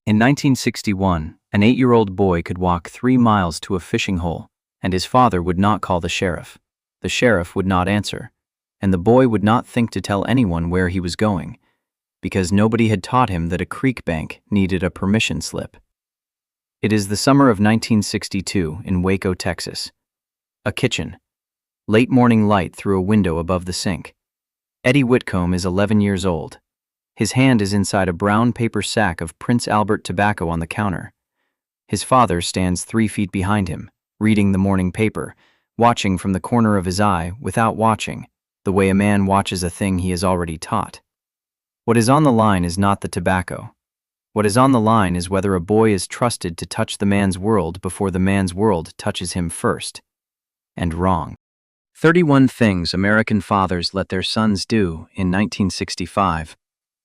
In 1961, an 8-year-old boy could walk 3 miles to a fishing hole, and his father would not call the sheriff. The sheriff would not answer, and the boy would not think to tell anyone where he was going, because nobody had taught him that a creek bank needed a permission slip. It is the summer of 1962 in Waco, Texas. A kitchen. Late morning light through a window above the sink. Eddie Whitcomb is 11 years old. His hand is inside a brown paper sack of Prince Albert tobacco on the counter. His father stands 3 feet behind him, reading the morning paper, watching from the corner of his eye without watching, the way a man watches a thing he has already taught. What is on the line is not the tobacco. What is on the line is whether a boy is trusted to touch the man's world before the man's world touches him first. And wrong. 31 things American fathers let their sons do in 1965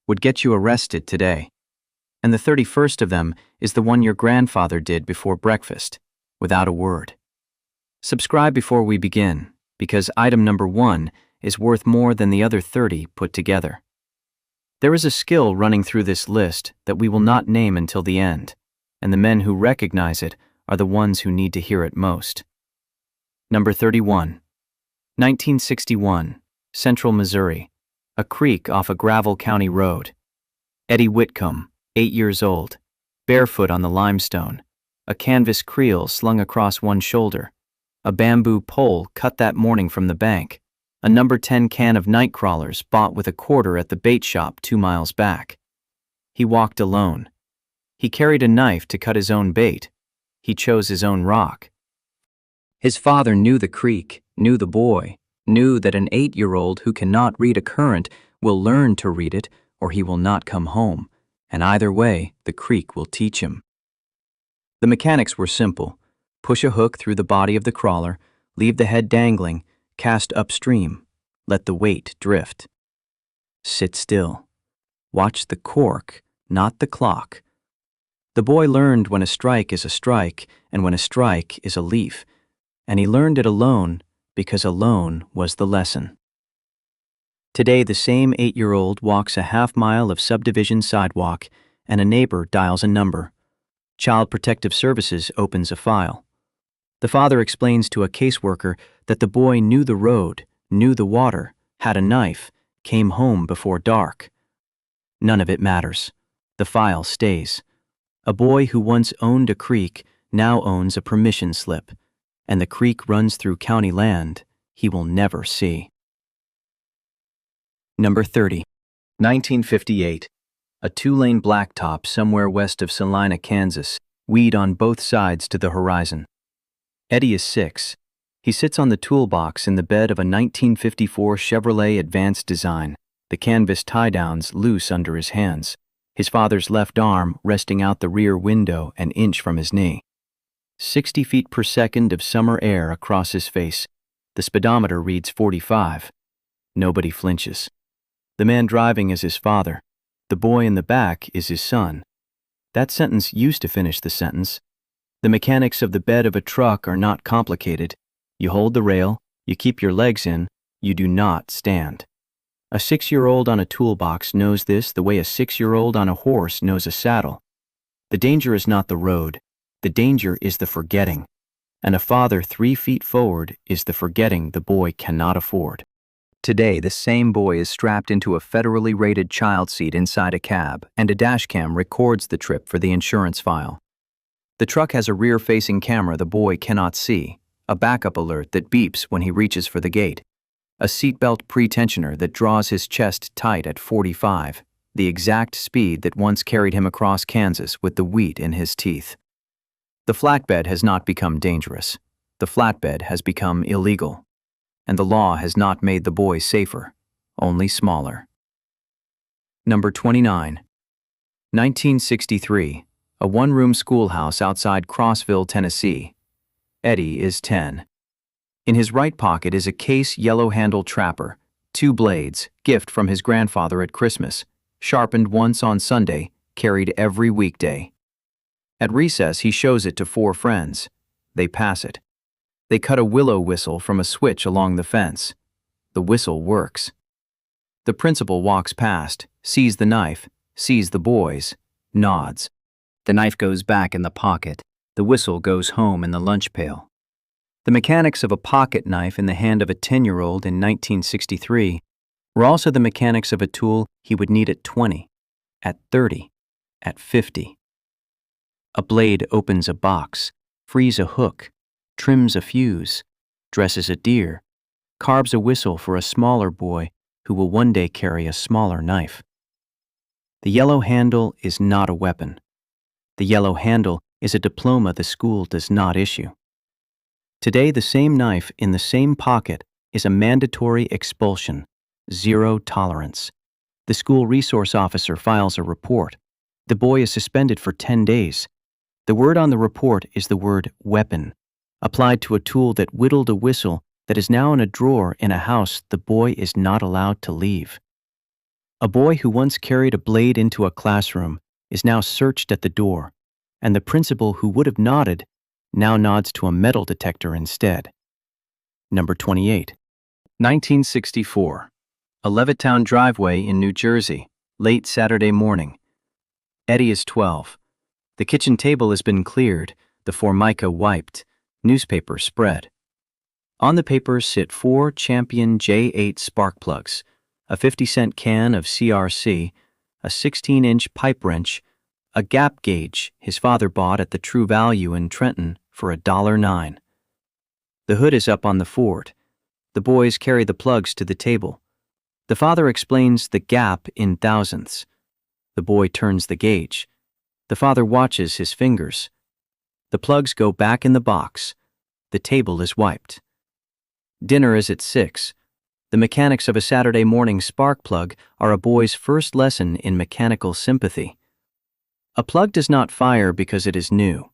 would get you arrested today. And the 31st of them is the one your grandfather did before breakfast, without a word. Subscribe before we begin, because item number 1 is worth more than the other 30 put together. There is a skill running through this list that we will not name until the end, and the men who recognize it are the ones who need to hear it most. Number 31. 1961, Central Missouri, a creek off a gravel county road. Eddie Whitcomb, 8 years old, barefoot on the limestone, a canvas creel slung across one shoulder, a bamboo pole cut that morning from the bank, a number 10 can of night crawlers bought with a quarter at the bait shop 2 miles back. He walked alone. He carried a knife to cut his own bait. He chose his own rock. His father knew the creek, knew the boy, knew that an 8-year-old who cannot read a current will learn to read it or he will not come home, and either way, the creek will teach him. The mechanics were simple. Push a hook through the body of the crawler, leave the head dangling, cast upstream, let the weight drift. Sit still. Watch the cork, not the clock. The boy learned when a strike is a strike and when a strike is a leaf, and he learned it alone because alone was the lesson. Today, the same 8-year-old walks a half-mile of subdivision sidewalk and a neighbor dials a number. Child Protective Services opens a file. The father explains to a caseworker that the boy knew the road, knew the water, had a knife, came home before dark. None of it matters. The file stays. A boy who once owned a creek now owns a permission slip, and the creek runs through county land he will never see. Number 30. 1958. A 2-lane blacktop somewhere west of Salina, Kansas, weed on both sides to the horizon. Eddie is 6. He sits on the toolbox in the bed of a 1954 Chevrolet Advanced Design, the canvas tie-downs loose under his hands, his father's left arm resting out the rear window an inch from his knee. 60 feet per second of summer air across his face. The speedometer reads 45. Nobody flinches. The man driving is his father. The boy in the back is his son. That sentence used to finish the sentence. The mechanics of the bed of a truck are not complicated. You hold the rail, you keep your legs in, you do not stand. A 6-year-old on a toolbox knows this the way a 6-year-old on a horse knows a saddle. The danger is not the road. The danger is the forgetting. And a father 3 feet forward is the forgetting the boy cannot afford. Today, the same boy is strapped into a federally rated child seat inside a cab, and a dashcam records the trip for the insurance file. The truck has a rear-facing camera the boy cannot see, a backup alert that beeps when he reaches for the gate, a seatbelt pre-tensioner that draws his chest tight at 45, the exact speed that once carried him across Kansas with the wheat in his teeth. The flatbed has not become dangerous. The flatbed has become illegal. And the law has not made the boy safer, only smaller. Number 29. 1963. A 1-room schoolhouse outside Crossville, Tennessee. Eddie is 10. In his right pocket is a Case yellow-handle trapper, 2 blades, gift from his grandfather at Christmas, sharpened once on Sunday, carried every weekday. At recess, he shows it to 4 friends. They pass it. They cut a willow whistle from a switch along the fence. The whistle works. The principal walks past, sees the knife, sees the boys, nods. The knife goes back in the pocket. The whistle goes home in the lunch pail. The mechanics of a pocket knife in the hand of a 10-year-old in 1963 were also the mechanics of a tool he would need at 20, at 30, at 50. A blade opens a box, frees a hook, trims a fuse, dresses a deer, carves a whistle for a smaller boy who will one day carry a smaller knife. The yellow handle is not a weapon. The yellow handle is a diploma the school does not issue. Today, the same knife in the same pocket is a mandatory expulsion, zero tolerance. The school resource officer files a report. The boy is suspended for 10 days. The word on the report is the word weapon, applied to a tool that whittled a whistle that is now in a drawer in a house the boy is not allowed to leave. A boy who once carried a blade into a classroom is now searched at the door, and the principal who would have nodded now nods to a metal detector instead. Number 28. 1964. A Levittown driveway in New Jersey, late Saturday morning. Eddie is 12. The kitchen table has been cleared, the formica wiped, newspaper spread. On the paper sit 4 Champion J8 spark plugs, a 50-cent can of CRC, a 16-inch pipe wrench, a gap gauge his father bought at the True Value in Trenton for $1.09. The hood is up on the Ford. The boys carry the plugs to the table. The father explains the gap in thousandths. The boy turns the gauge. The father watches his fingers. The plugs go back in the box. The table is wiped. Dinner is at 6. The mechanics of a Saturday morning spark plug are a boy's first lesson in mechanical sympathy. A plug does not fire because it is new.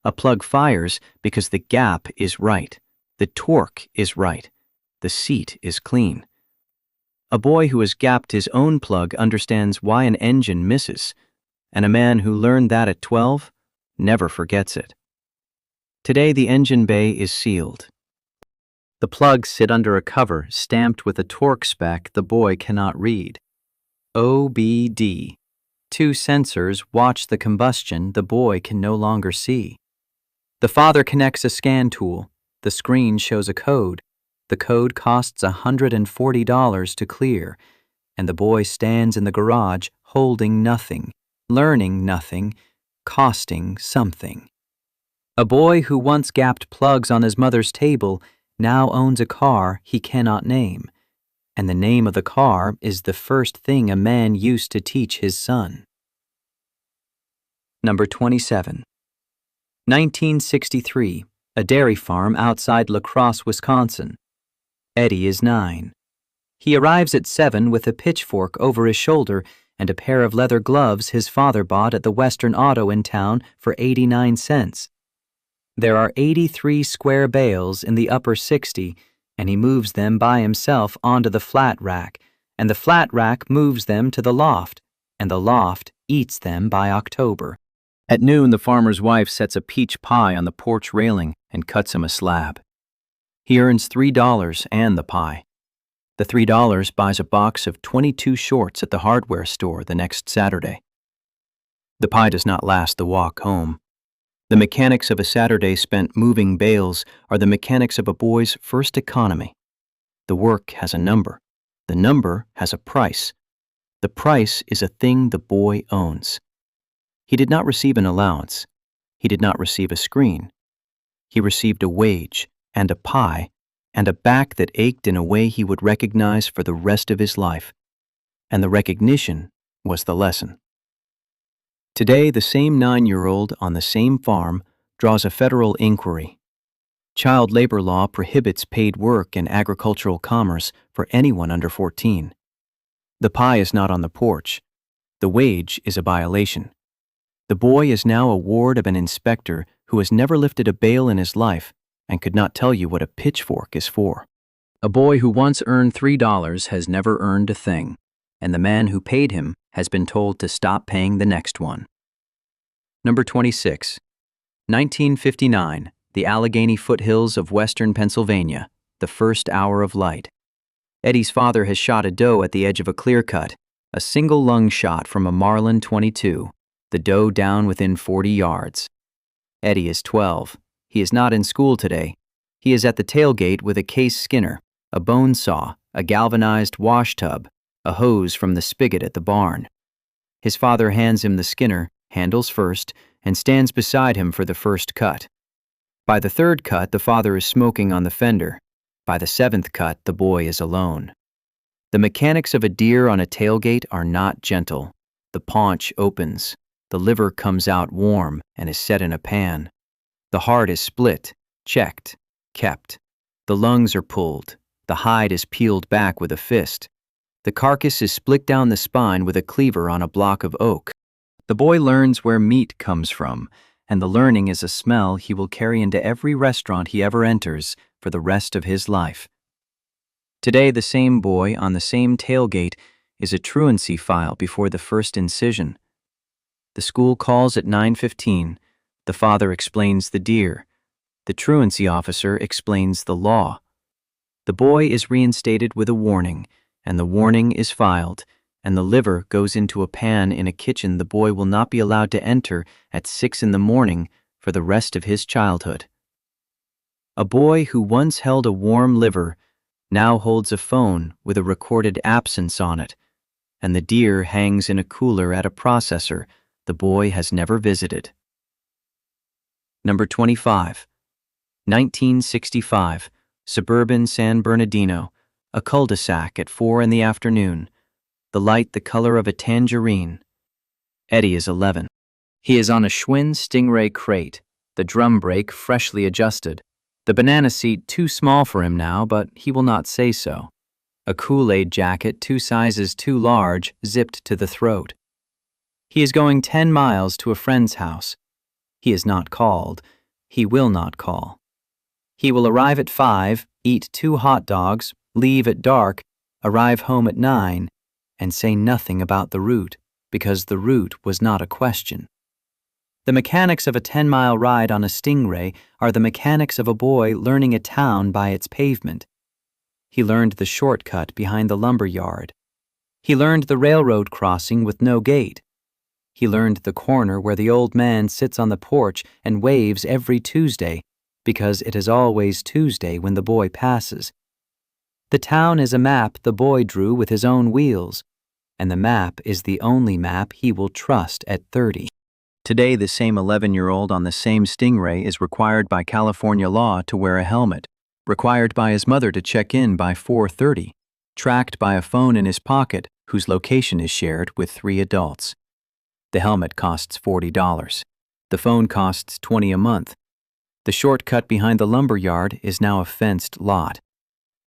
A plug fires because the gap is right, the torque is right, the seat is clean. A boy who has gapped his own plug understands why an engine misses, and a man who learned that at 12 never forgets it. Today the engine bay is sealed. The plugs sit under a cover stamped with a torque spec the boy cannot read. OBD. 2 sensors watch the combustion the boy can no longer see. The father connects a scan tool. The screen shows a code. The code costs $140 to clear, and the boy stands in the garage holding nothing, learning nothing, costing something. A boy who once gapped plugs on his mother's table now owns a car he cannot name, and the name of the car is the first thing a man used to teach his son. Number 27. 1963. A dairy farm outside La Crosse, Wisconsin. Eddie is 9. He arrives at 7 with a pitchfork over his shoulder and a pair of leather gloves his father bought at the Western Auto in town for 89 cents. There are 83 square bales in the upper 60, and he moves them by himself onto the flat rack, and the flat rack moves them to the loft, and the loft eats them by October. At noon, the farmer's wife sets a peach pie on the porch railing and cuts him a slab. He earns $3 and the pie. The $3 buys a box of 22 shorts at the hardware store the next Saturday. The pie does not last the walk home. The mechanics of a Saturday spent moving bales are the mechanics of a boy's first economy. The work has a number. The number has a price. The price is a thing the boy owns. He did not receive an allowance. He did not receive a screen. He received a wage and a pie and a back that ached in a way he would recognize for the rest of his life. And the recognition was the lesson. Today, the same 9-year-old on the same farm draws a federal inquiry. Child labor law prohibits paid work in agricultural commerce for anyone under 14. The pie is not on the porch. The wage is a violation. The boy is now a ward of an inspector who has never lifted a bale in his life and could not tell you what a pitchfork is for. A boy who once earned $3 has never earned a thing, and the man who paid him has been told to stop paying the next one. Number 26. 1959. The Allegheny foothills of western Pennsylvania, the first hour of light. Eddie's father has shot a doe at the edge of a clear cut, a single lung shot from a Marlin 22. the doe down within 40 yards. Eddie is 12. He is not in school today. He is at the tailgate with a case skinner, a bone saw, a galvanized wash tub, a hose from the spigot at the barn. His father hands him the skinner, handles first, and stands beside him for the first cut. By the third cut, the father is smoking on the fender. By the seventh cut, the boy is alone. The mechanics of a deer on a tailgate are not gentle. The paunch opens. The liver comes out warm and is set in a pan. The heart is split, checked, kept. The lungs are pulled. The hide is peeled back with a fist. The carcass is split down the spine with a cleaver on a block of oak. The boy learns where meat comes from, and the learning is a smell he will carry into every restaurant he ever enters for the rest of his life. Today, the same boy on the same tailgate is a truancy file before the first incision. The school calls at 9:15. The father explains the deer. The truancy officer explains the law. The boy is reinstated with a warning, and the warning is filed, and the liver goes into a pan in a kitchen the boy will not be allowed to enter at 6 in the morning for the rest of his childhood. A boy who once held a warm liver now holds a phone with a recorded absence on it, and the deer hangs in a cooler at a processor the boy has never visited. Number 25. 1965, suburban San Bernardino, a cul-de-sac at 4 in the afternoon, the light the color of a tangerine. Eddie is 11. He is on a Schwinn Stingray crate, the drum brake freshly adjusted. The banana seat too small for him now, but he will not say so. A Kool-Aid jacket 2 sizes too large, zipped to the throat. He is going 10 miles to a friend's house. He is not called. He will not call. He will arrive at 5, eat 2 hot dogs, leave at dark, arrive home at 9, and say nothing about the route, because the route was not a question. The mechanics of a 10-mile ride on a Stingray are the mechanics of a boy learning a town by its pavement. He learned the shortcut behind the lumber yard. He learned the railroad crossing with no gate. He learned the corner where the old man sits on the porch and waves every Tuesday, because it is always Tuesday when the boy passes. The town is a map the boy drew with his own wheels, and the map is the only map he will trust at 30. Today, the same 11-year-old on the same Stingray is required by California law to wear a helmet, required by his mother to check in by 4:30, tracked by a phone in his pocket whose location is shared with 3 adults. The helmet costs $40. The phone costs $20 a month. The shortcut behind the lumber yard is now a fenced lot.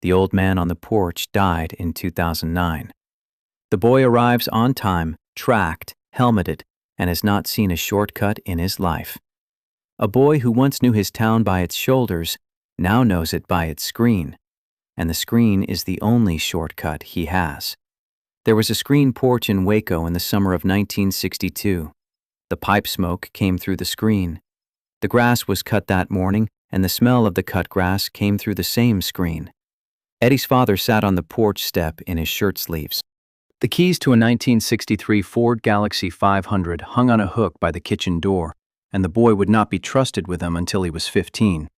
The old man on the porch died in 2009. The boy arrives on time, tracked, helmeted, and has not seen a shortcut in his life. A boy who once knew his town by its shoulders now knows it by its screen, and the screen is the only shortcut he has. There was a screen porch in Waco in the summer of 1962. The pipe smoke came through the screen. The grass was cut that morning, and the smell of the cut grass came through the same screen. Eddie's father sat on the porch step in his shirt sleeves. The keys to a 1963 Ford Galaxie 500 hung on a hook by the kitchen door, and the boy would not be trusted with them until he was 15.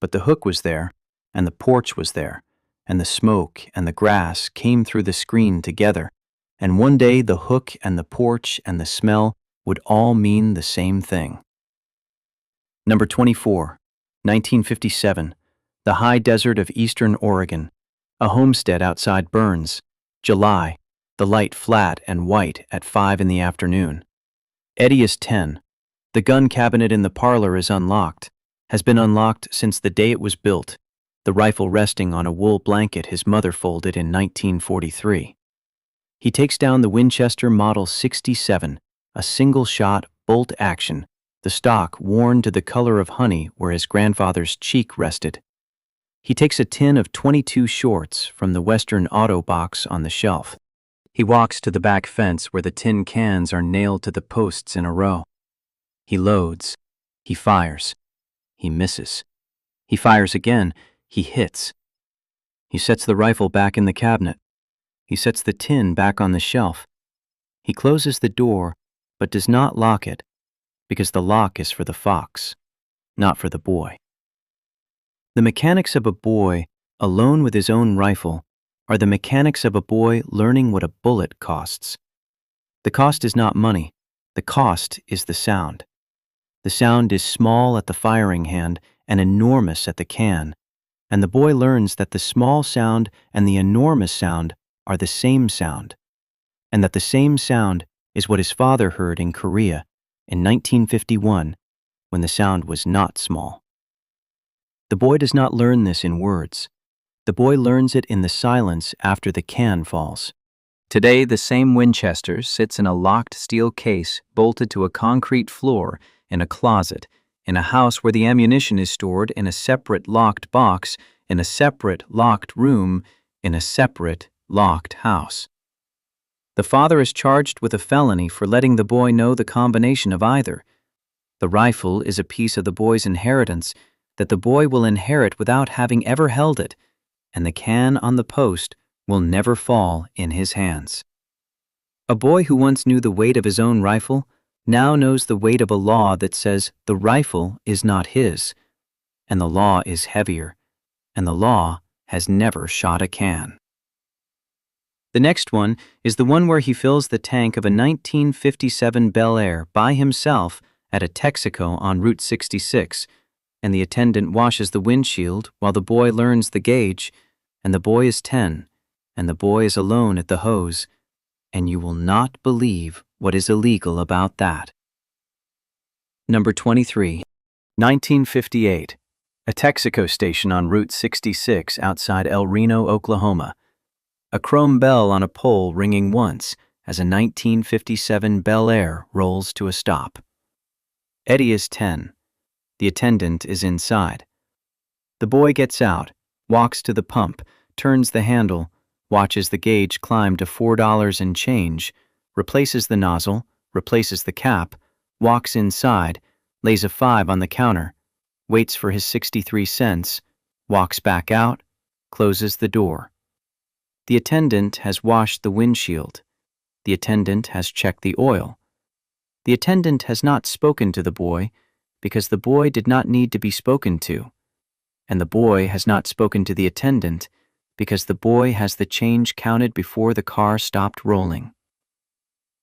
But the hook was there, and the porch was there, and the smoke and the grass came through the screen together, and one day the hook and the porch and the smell would all mean the same thing. Number 24, 1957, the high desert of eastern Oregon, a homestead outside Burns, July, the light flat and white at 5 in the afternoon. Eddie is 10. The gun cabinet in the parlor is unlocked, has been unlocked since the day it was built, the rifle resting on a wool blanket his mother folded in 1943. He takes down the Winchester Model 67, a single-shot, bolt-action, the stock worn to the color of honey where his grandfather's cheek rested. He takes a tin of 22 shorts from the Western Auto box on the shelf. He walks to the back fence where the tin cans are nailed to the posts in a row. He loads. He fires. He misses. He fires again. He hits. He sets the rifle back in the cabinet. He sets the tin back on the shelf. He closes the door, but does not lock it, because the lock is for the fox, not for the boy. The mechanics of a boy alone with his own rifle are the mechanics of a boy learning what a bullet costs. The cost is not money. The cost is the sound. The sound is small at the firing hand and enormous at the can, and the boy learns that the small sound and the enormous sound are the same sound, and that the same sound is what his father heard in Korea in 1951 when the sound was not small. The boy does not learn this in words. The boy learns it in the silence after the can falls. Today, the same Winchester sits in a locked steel case bolted to a concrete floor in a closet, in a house where the ammunition is stored in a separate locked box, in a separate locked room, in a separate locked house. The father is charged with a felony for letting the boy know the combination of either. The rifle is a piece of the boy's inheritance that the boy will inherit without having ever held it, and the can on the post will never fall in his hands. A boy who once knew the weight of his own rifle now knows the weight of a law that says the rifle is not his, and the law is heavier, and the law has never shot a can. The next one is the one where he fills the tank of a 1957 Bel Air by himself at a Texaco on Route 66, and the attendant washes the windshield while the boy learns the gauge, and the boy is 10, and the boy is alone at the hose, and you will not believe what is illegal about that. Number 23, 1958, a Texaco station on Route 66 outside El Reno, Oklahoma. A chrome bell on a pole ringing once as a 1957 Bel Air rolls to a stop. Eddie is 10. The attendant is inside. The boy gets out, walks to the pump, turns the handle, watches the gauge climb to $4 and change, replaces the nozzle, replaces the cap, walks inside, lays a 5 on the counter, waits for his 63 cents, walks back out, closes the door. The attendant has washed the windshield. The attendant has checked the oil. The attendant has not spoken to the boy because the boy did not need to be spoken to, and the boy has not spoken to the attendant because the boy has the change counted before the car stopped rolling.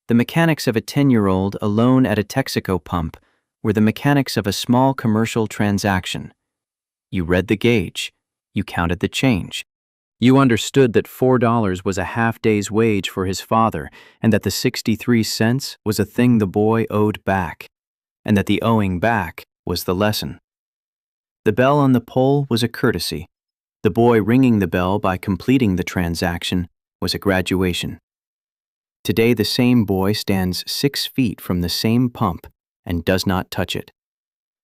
The mechanics of a 10-year-old alone at a Texaco pump were the mechanics of a small commercial transaction. You read the gauge. You counted the change. You understood that $4 was a half-day's wage for his father, and that the 63 cents was a thing the boy owed back, and that the owing back was the lesson. The bell on the pole was a courtesy. The boy ringing the bell by completing the transaction was a graduation. Today the same boy stands 6 feet from the same pump and does not touch it.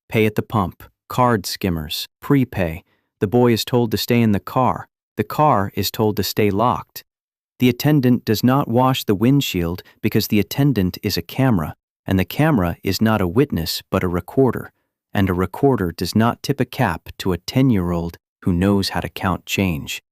Pay at the pump, card skimmers, prepay. The boy is told to stay in the car. The car is told to stay locked. The attendant does not wash the windshield because the attendant is a camera, and the camera is not a witness but a recorder, and a recorder does not tip a cap to a 10-year-old who knows how to count change.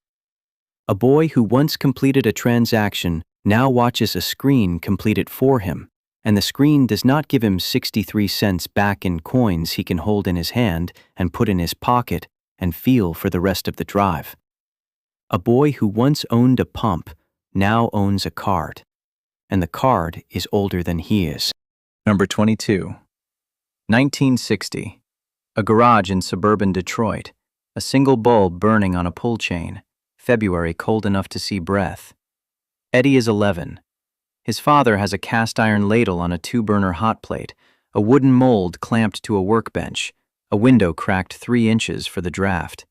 A boy who once completed a transaction now watches a screen complete it for him, and the screen does not give him 63 cents back in coins he can hold in his hand and put in his pocket and feel for the rest of the drive. A boy who once owned a pump now owns a card, and the card is older than he is. Number 22. 1960. A garage in suburban Detroit. A single bulb burning on a pull chain. February, cold enough to see breath. Eddie is 11. His father has a cast-iron ladle on a 2-burner hot plate, a wooden mold clamped to a workbench, a window cracked 3 inches for the draft.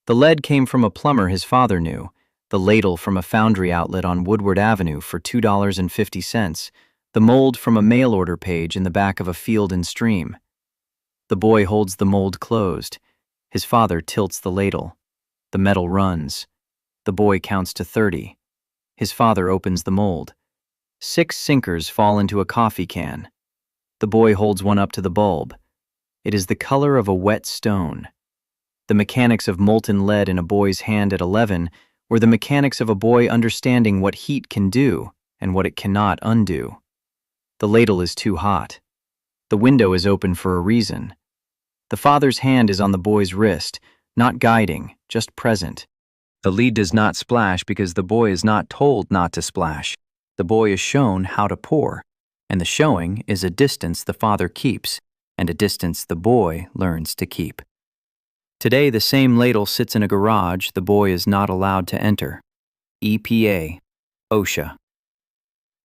The lead came from a plumber his father knew, the ladle from a foundry outlet on Woodward Avenue for $2.50, the mold from a mail order page in the back of a Field and Stream. The boy holds the mold closed. His father tilts the ladle. The metal runs. The boy counts to 30. His father opens the mold. 6 sinkers fall into a coffee can. The boy holds one up to the bulb. It is the color of a wet stone. The mechanics of molten lead in a boy's hand at 11 were the mechanics of a boy understanding what heat can do and what it cannot undo. The ladle is too hot. The window is open for a reason. The father's hand is on the boy's wrist, not guiding, just present. The lead does not splash because the boy is not told not to splash. The boy is shown how to pour, and the showing is a distance the father keeps, and a distance the boy learns to keep. Today, the same ladle sits in a garage the boy is not allowed to enter. EPA, OSHA.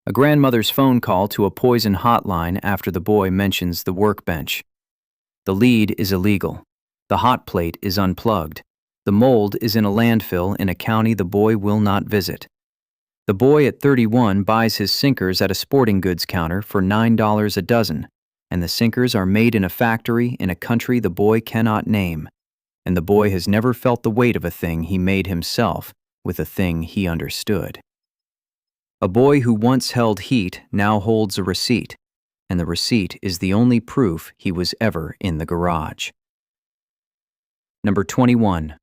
A grandmother's phone call to a poison hotline after the boy mentions the workbench. The lead is illegal. The hot plate is unplugged. The mold is in a landfill in a county the boy will not visit. The boy at 31 buys his sinkers at a sporting goods counter for $9 a dozen, and the sinkers are made in a factory in a country the boy cannot name. And the boy has never felt the weight of a thing he made himself with a thing he understood. A boy who once held heat now holds a receipt, and the receipt is the only proof he was ever in the garage. Number 21.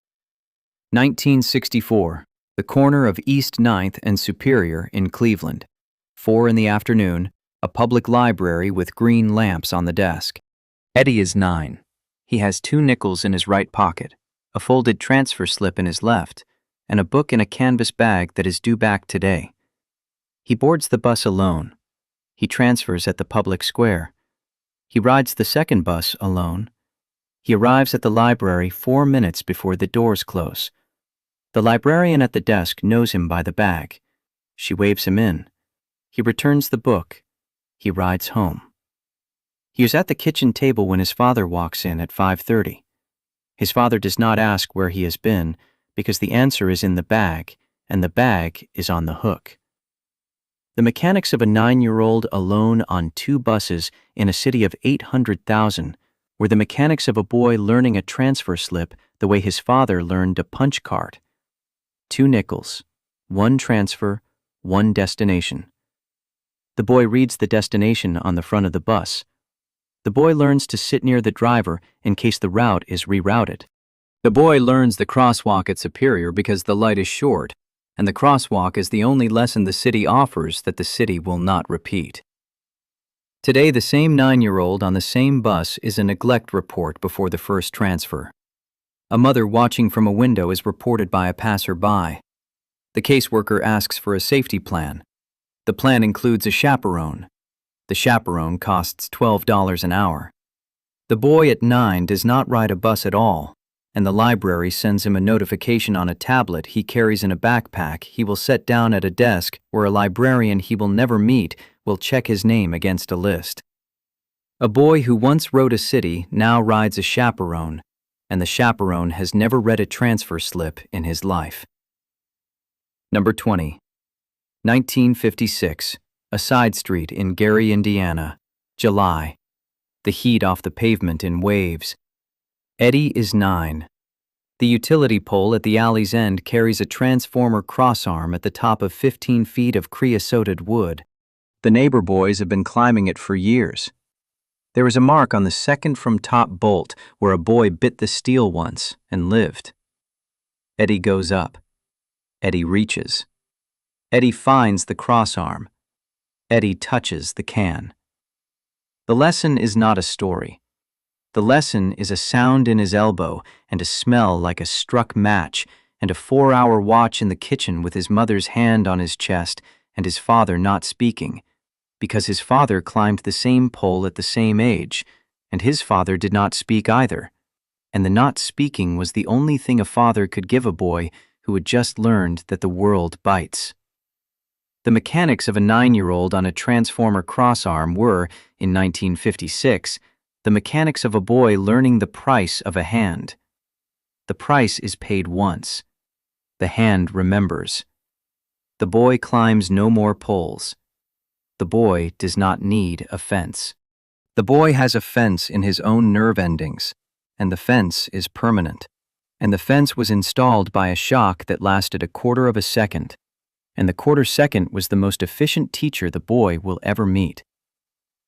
1964, the corner of East 9th and Superior in Cleveland. 4 in the afternoon, a public library with green lamps on the desk. Eddie is 9. He has 2 nickels in his right pocket, a folded transfer slip in his left, and a book in a canvas bag that is due back today. He boards the bus alone. He transfers at the public square. He rides the second bus alone. He arrives at the library 4 minutes before the doors close. The librarian at the desk knows him by the bag. She waves him in. He returns the book. He rides home. He is at the kitchen table when his father walks in at 5:30. His father does not ask where he has been because the answer is in the bag, and the bag is on the hook. The mechanics of a 9-year-old alone on 2 buses in a city of 800,000 were the mechanics of a boy learning a transfer slip the way his father learned a punch card. 2 nickels, 1 transfer, 1 destination. The boy reads the destination on the front of the bus. The boy learns to sit near the driver in case the route is rerouted. The boy learns the crosswalk at Superior because the light is short, and the crosswalk is the only lesson the city offers that the city will not repeat. Today, the same 9-year-old on the same bus is a neglect report before the first transfer. A mother watching from a window is reported by a passerby. The caseworker asks for a safety plan. The plan includes a chaperone. The chaperone costs $12 an hour. The boy at 9 does not ride a bus at all, and the library sends him a notification on a tablet he carries in a backpack he will set down at a desk where a librarian he will never meet will check his name against a list. A boy who once rode a city now rides a chaperone, and the chaperone has never read a transfer slip in his life. Number 20. 1956, a side street in Gary, Indiana, July. The heat off the pavement in waves. Eddie is 9. The utility pole at the alley's end carries a transformer crossarm at the top of 15 feet of creosoted wood. The neighbor boys have been climbing it for years. There is a mark on the second from top bolt where a boy bit the steel once and lived. Eddie goes up. Eddie reaches. Eddie finds the crossarm. Eddie touches the can. The lesson is not a story. The lesson is a sound in his elbow and a smell like a struck match and a 4-hour watch in the kitchen with his mother's hand on his chest and his father not speaking, because his father climbed the same pole at the same age, and his father did not speak either, and the not speaking was the only thing a father could give a boy who had just learned that the world bites. The mechanics of a 9-year-old on a transformer crossarm were, in 1956, the mechanics of a boy learning the price of a hand. The price is paid once. The hand remembers. The boy climbs no more poles. The boy does not need a fence. The boy has a fence in his own nerve endings, and the fence is permanent. And the fence was installed by a shock that lasted 1/4 of a second, and the 1/4 second was the most efficient teacher the boy will ever meet.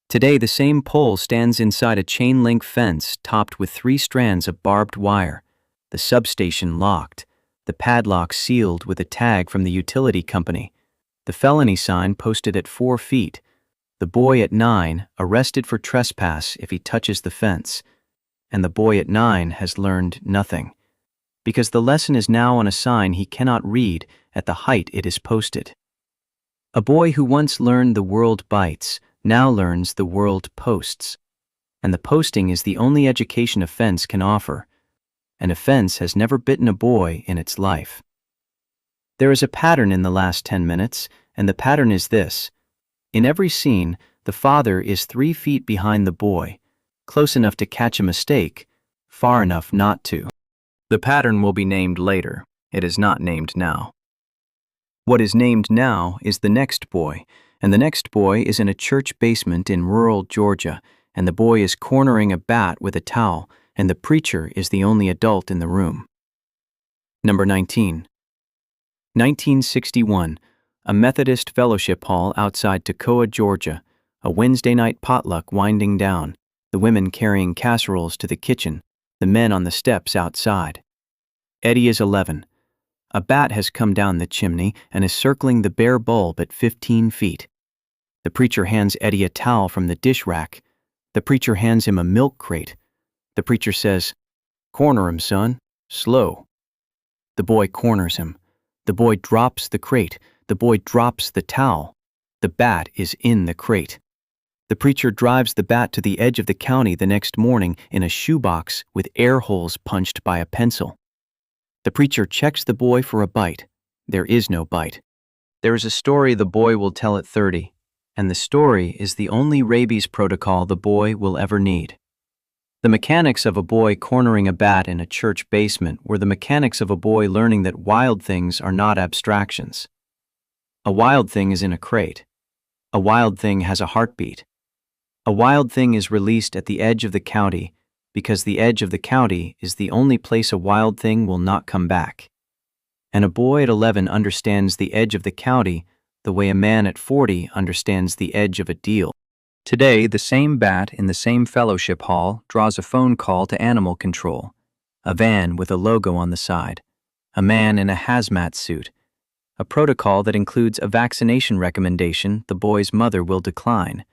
Today, the same pole stands inside a chain-link fence topped with 3 strands of barbed wire, the substation locked, the padlock sealed with a tag from the utility company, the felony sign posted at 4 feet, The boy at 9 arrested for trespass if he touches the fence, and the boy at 9 has learned nothing, because the lesson is now on a sign he cannot read at the height it is posted. A boy who once learned the world bites now learns the world posts, and the posting is the only education a fence can offer, and a fence has never bitten a boy in its life. There is a pattern in the last 10 minutes, and the pattern is this. In every scene, the father is 3 feet behind the boy, close enough to catch a mistake, far enough not to. The pattern will be named later. It is not named now. What is named now is the next boy, and the next boy is in a church basement in rural Georgia, and the boy is cornering a bat with a towel, and the preacher is the only adult in the room. Number 19. 1961. A Methodist fellowship hall outside Toccoa, Georgia. A Wednesday night potluck winding down, the women carrying casseroles to the kitchen, the men on the steps outside. Eddie is 11. A bat has come down the chimney and is circling the bare bulb at 15 feet. The preacher hands Eddie a towel from the dish rack. The preacher hands him a milk crate. The preacher says, "Corner him, son, slow." The boy corners him. The boy drops the crate. The boy drops the towel. The bat is in the crate. The preacher drives the bat to the edge of the county the next morning in a shoebox with air holes punched by a pencil. The preacher checks the boy for a bite. There is no bite. There is a story the boy will tell at 30, and the story is the only rabies protocol the boy will ever need. The mechanics of a boy cornering a bat in a church basement were the mechanics of a boy learning that wild things are not abstractions. A wild thing is in a crate. A wild thing has a heartbeat. A wild thing is released at the edge of the county because the edge of the county is the only place a wild thing will not come back. And a boy at 11 understands the edge of the county the way a man at 40 understands the edge of a deal. Today, the same bat in the same fellowship hall draws a phone call to animal control, a van with a logo on the side, a man in a hazmat suit, a protocol that includes a vaccination recommendation the boy's mother will decline,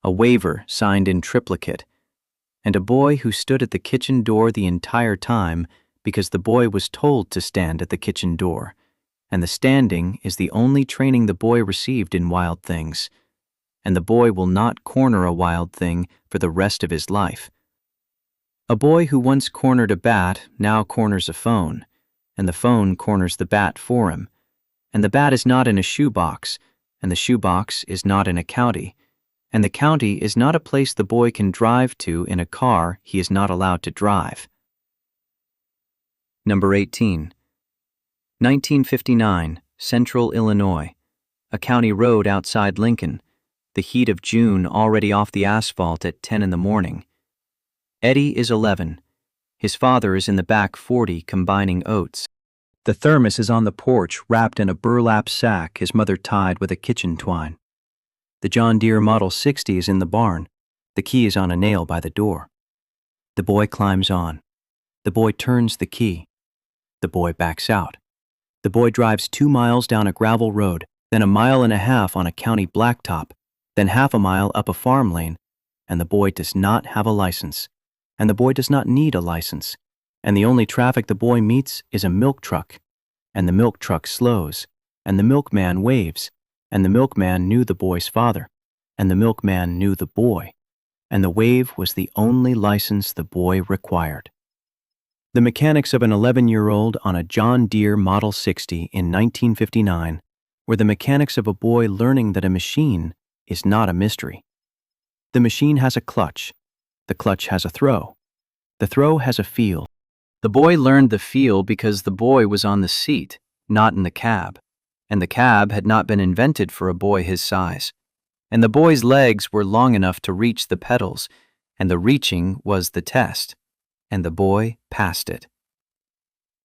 a waiver signed in triplicate, and a boy who stood at the kitchen door the entire time because the boy was told to stand at the kitchen door, and the standing is the only training the boy received in wild things, and the boy will not corner a wild thing for the rest of his life. A boy who once cornered a bat now corners a phone, and the phone corners the bat for him, and the bat is not in a shoebox, and the shoebox is not in a county, and the county is not a place the boy can drive to in a car he is not allowed to drive. Number 18. 1959, Central Illinois. A county road outside Lincoln. The heat of June already off the asphalt at 10 in the morning. Eddie is 11. His father is in the back 40 combining oats. The thermos is on the porch wrapped in a burlap sack his mother tied with a kitchen twine. The John Deere Model 60 is in the barn. The key is on a nail by the door. The boy climbs on. The boy turns the key. The boy backs out. The boy drives 2 miles down a gravel road, then 1.5 miles on a county blacktop, then 0.5 mile up a farm lane, and the boy does not have a license, and the boy does not need a license, and the only traffic the boy meets is a milk truck, and the milk truck slows, and the milkman waves, and the milkman knew the boy's father, and the milkman knew the boy, and the wave was the only license the boy required. The mechanics of an 11-year-old on a John Deere Model 60 in 1959 were the mechanics of a boy learning that a machine is not a mystery. The machine has a clutch. The clutch has a throw. The throw has a feel. The boy learned the feel because the boy was on the seat, not in the cab, and the cab had not been invented for a boy his size. And the boy's legs were long enough to reach the pedals, and the reaching was the test, and the boy passed it.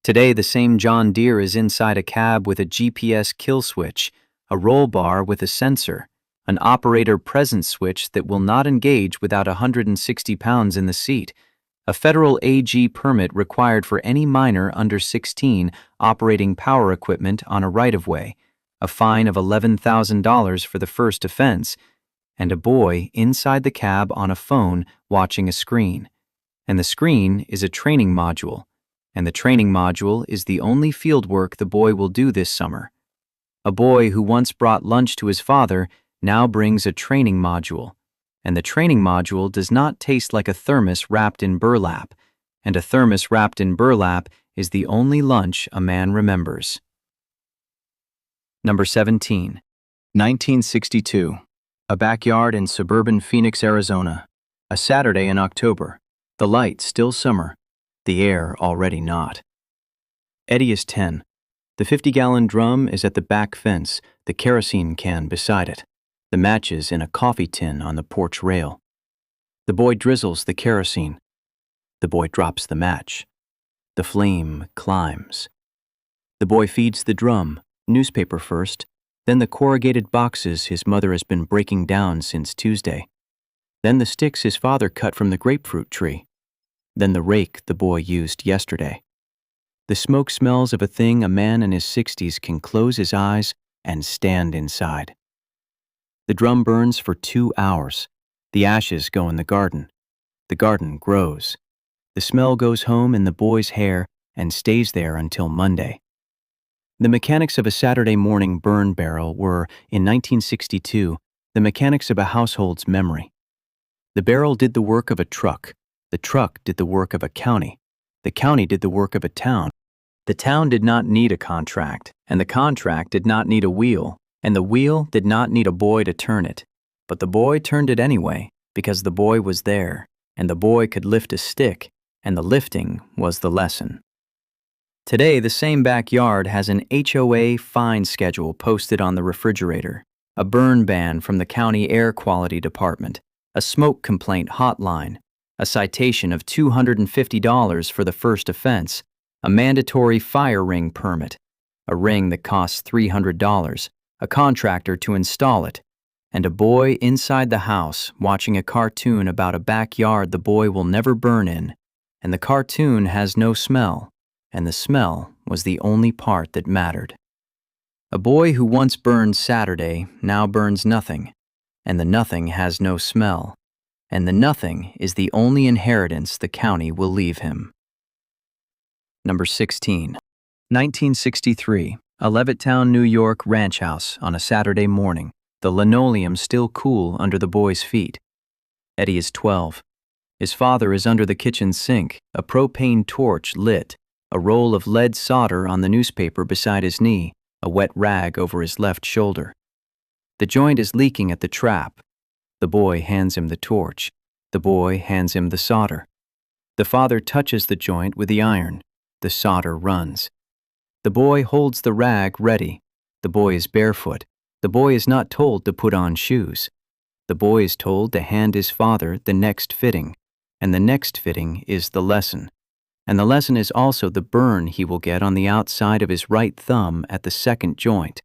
Today, the same John Deere is inside a cab with a GPS kill switch, a roll bar with a sensor, an operator presence switch that will not engage without 160 pounds in the seat, a federal AG permit required for any minor under 16 operating power equipment on a right-of-way, a fine of $11,000 for the first offense, and a boy inside the cab on a phone watching a screen. And the screen is a training module, and the training module is the only field work the boy will do this summer. A boy who once brought lunch to his father now brings a training module, and the training module does not taste like a thermos wrapped in burlap, and a thermos wrapped in burlap is the only lunch a man remembers. Number 17. 1962. A backyard in suburban Phoenix, Arizona. A Saturday in October. The light still summer. The air already not. Eddie is 10. The 50-gallon drum is at the back fence, the kerosene can beside it, the matches in a coffee tin on the porch rail. The boy drizzles the kerosene. The boy drops the match. The flame climbs. The boy feeds the drum, newspaper first, then the corrugated boxes his mother has been breaking down since Tuesday, then the sticks his father cut from the grapefruit tree, then the rake the boy used yesterday. The smoke smells of a thing a man in his 60s can close his eyes and stand inside. The drum burns for 2 hours. The ashes go in the garden. The garden grows. The smell goes home in the boy's hair and stays there until Monday. The mechanics of a Saturday morning burn barrel were, in 1962, the mechanics of a household's memory. The barrel did the work of a truck. The truck did the work of a county. The county did the work of a town. The town did not need a contract, and the contract did not need a wheel, and the wheel did not need a boy to turn it. But the boy turned it anyway, because the boy was there, and the boy could lift a stick, and the lifting was the lesson. Today, the same backyard has an HOA fine schedule posted on the refrigerator, a burn ban from the county air quality department, a smoke complaint hotline, a citation of $250 for the first offense, a mandatory fire ring permit, a ring that costs $300, a contractor to install it, and a boy inside the house watching a cartoon about a backyard the boy will never burn in, and the cartoon has no smell, and the smell was the only part that mattered. A boy who once burned Saturday now burns nothing, and the nothing has no smell, and the nothing is the only inheritance the county will leave him. Number 16. 1963. A Levittown, New York ranch house on a Saturday morning, the linoleum still cool under the boy's feet. Eddie is 12. His father is under the kitchen sink, a propane torch lit, a roll of lead solder on the newspaper beside his knee, a wet rag over his left shoulder. The joint is leaking at the trap. The boy hands him the torch. The boy hands him the solder. The father touches the joint with the iron. The solder runs. The boy holds the rag ready. The boy is barefoot. The boy is not told to put on shoes. The boy is told to hand his father the next fitting, and the next fitting is the lesson. And the lesson is also the burn he will get on the outside of his right thumb at the second joint.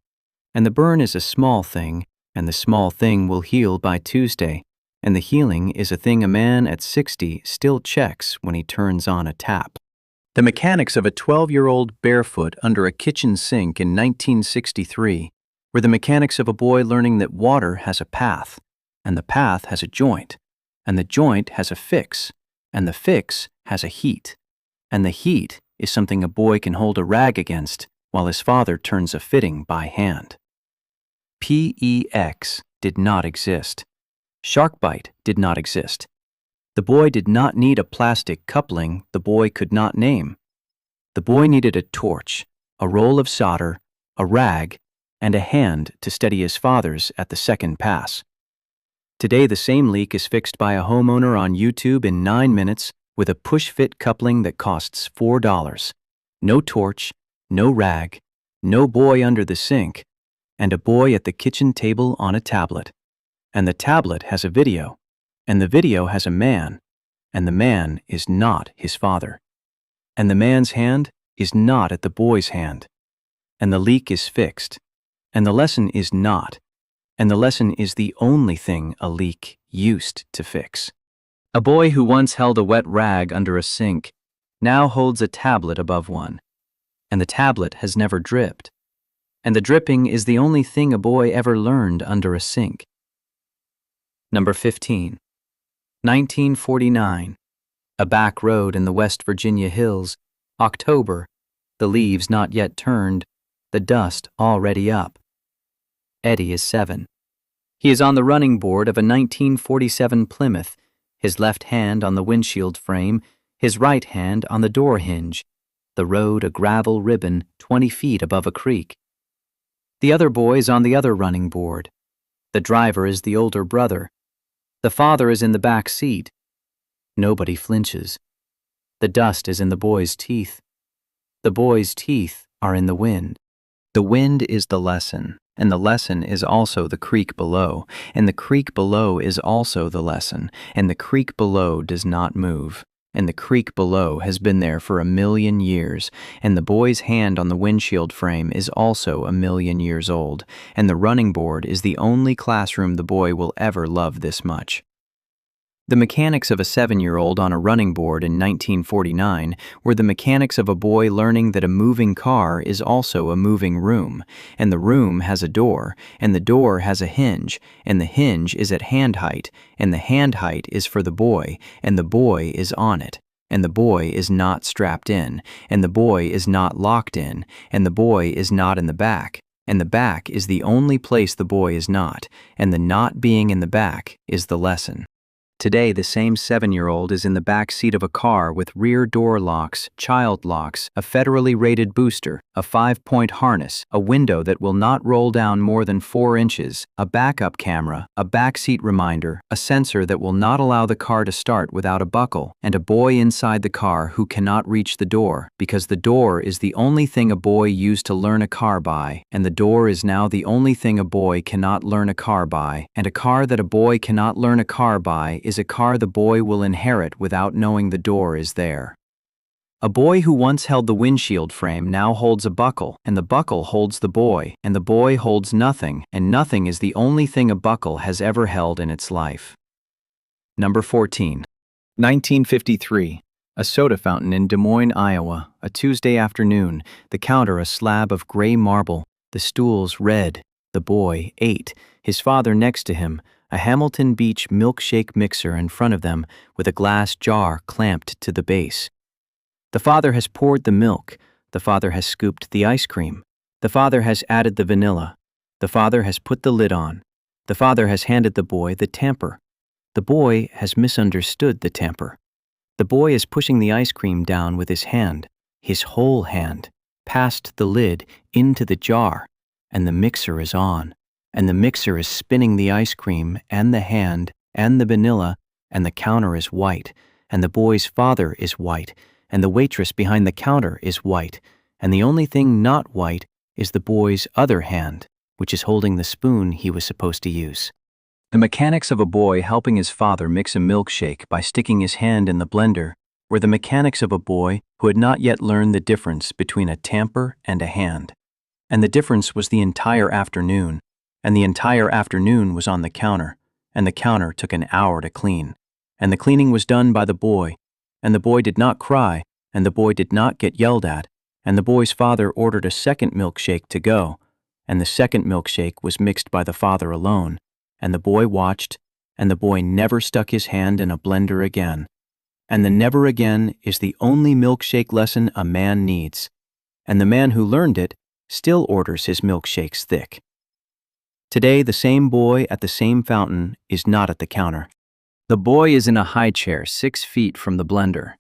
And the burn is a small thing, and the small thing will heal by Tuesday, and the healing is a thing a man at 60 still checks when he turns on a tap. The mechanics of a 12-year-old barefoot under a kitchen sink in 1963 were the mechanics of a boy learning that water has a path, and the path has a joint, and the joint has a fix, and the fix has a heat, and the heat is something a boy can hold a rag against while his father turns a fitting by hand. PEX did not exist. Sharkbite did not exist. The boy did not need a plastic coupling the boy could not name. The boy needed a torch, a roll of solder, a rag, and a hand to steady his father's at the second pass. Today, the same leak is fixed by a homeowner on YouTube in 9 minutes with a push-fit coupling that costs $4. No torch, no rag, no boy under the sink, and a boy at the kitchen table on a tablet. And the tablet has a video, and the video has a man, and the man is not his father. And the man's hand is not at the boy's hand. And the leak is fixed, and the lesson is not, and the lesson is the only thing a leak used to fix. A boy who once held a wet rag under a sink now holds a tablet above one, and the tablet has never dripped, and the dripping is the only thing a boy ever learned under a sink. Number 15. 1949. A back road in the West Virginia hills. October. The leaves not yet turned. The dust already up. Eddie is 7. He is on the running board of a 1947 Plymouth, his left hand on the windshield frame, his right hand on the door hinge. The road a gravel ribbon 20 feet above a creek. The other boy is on the other running board. The driver is the older brother. The father is in the back seat. Nobody flinches. The dust is in the boy's teeth. The boy's teeth are in the wind. The wind is the lesson, and the lesson is also the creek below, and the creek below is also the lesson, and the creek below does not move, and the creek below has been there for 1,000,000 years, and the boy's hand on the windshield frame is also 1,000,000 years old, and the running board is the only classroom the boy will ever love this much. The mechanics of a 7-year-old on a running board in 1949 were the mechanics of a boy learning that a moving car is also a moving room, and the room has a door, and the door has a hinge, and the hinge is at hand height, and the hand height is for the boy, and the boy is on it, and the boy is not strapped in, and the boy is not locked in, and the boy is not in the back, and the back is the only place the boy is not, and the not being in the back is the lesson. Today, the same 7-year-old is in the back seat of a car with rear door locks, child locks, a federally rated booster, a 5-point harness, a window that will not roll down more than 4 inches, a backup camera, a backseat reminder, a sensor that will not allow the car to start without a buckle, and a boy inside the car who cannot reach the door, because the door is the only thing a boy used to learn a car by, and the door is now the only thing a boy cannot learn a car by, and a car that a boy cannot learn a car by is a car the boy will inherit without knowing the door is there. A boy who once held the windshield frame now holds a buckle, and the buckle holds the boy, and the boy holds nothing, and nothing is the only thing a buckle has ever held in its life. Number 14. 1953. A soda fountain in Des Moines, Iowa, a Tuesday afternoon, the counter a slab of gray marble, the stools red, the boy 8, his father next to him, a Hamilton Beach milkshake mixer in front of them with a glass jar clamped to the base. The father has poured the milk. The father has scooped the ice cream. The father has added the vanilla. The father has put the lid on. The father has handed the boy the tamper. The boy has misunderstood the tamper. The boy is pushing the ice cream down with his hand, his whole hand, past the lid into the jar, and the mixer is on. And the mixer is spinning the ice cream and the hand and the vanilla, and the counter is white, and the boy's father is white, and the waitress behind the counter is white, and the only thing not white is the boy's other hand, which is holding the spoon he was supposed to use. The mechanics of a boy helping his father mix a milkshake by sticking his hand in the blender were the mechanics of a boy who had not yet learned the difference between a tamper and a hand. And the difference was the entire afternoon, and the entire afternoon was on the counter, and the counter took an hour to clean, and the cleaning was done by the boy, and the boy did not cry, and the boy did not get yelled at, and the boy's father ordered a second milkshake to go, and the second milkshake was mixed by the father alone, and the boy watched, and the boy never stuck his hand in a blender again. And the never again is the only milkshake lesson a man needs, and the man who learned it still orders his milkshakes thick. Today, the same boy at the same fountain is not at the counter. The boy is in a high chair 6 feet from the blender.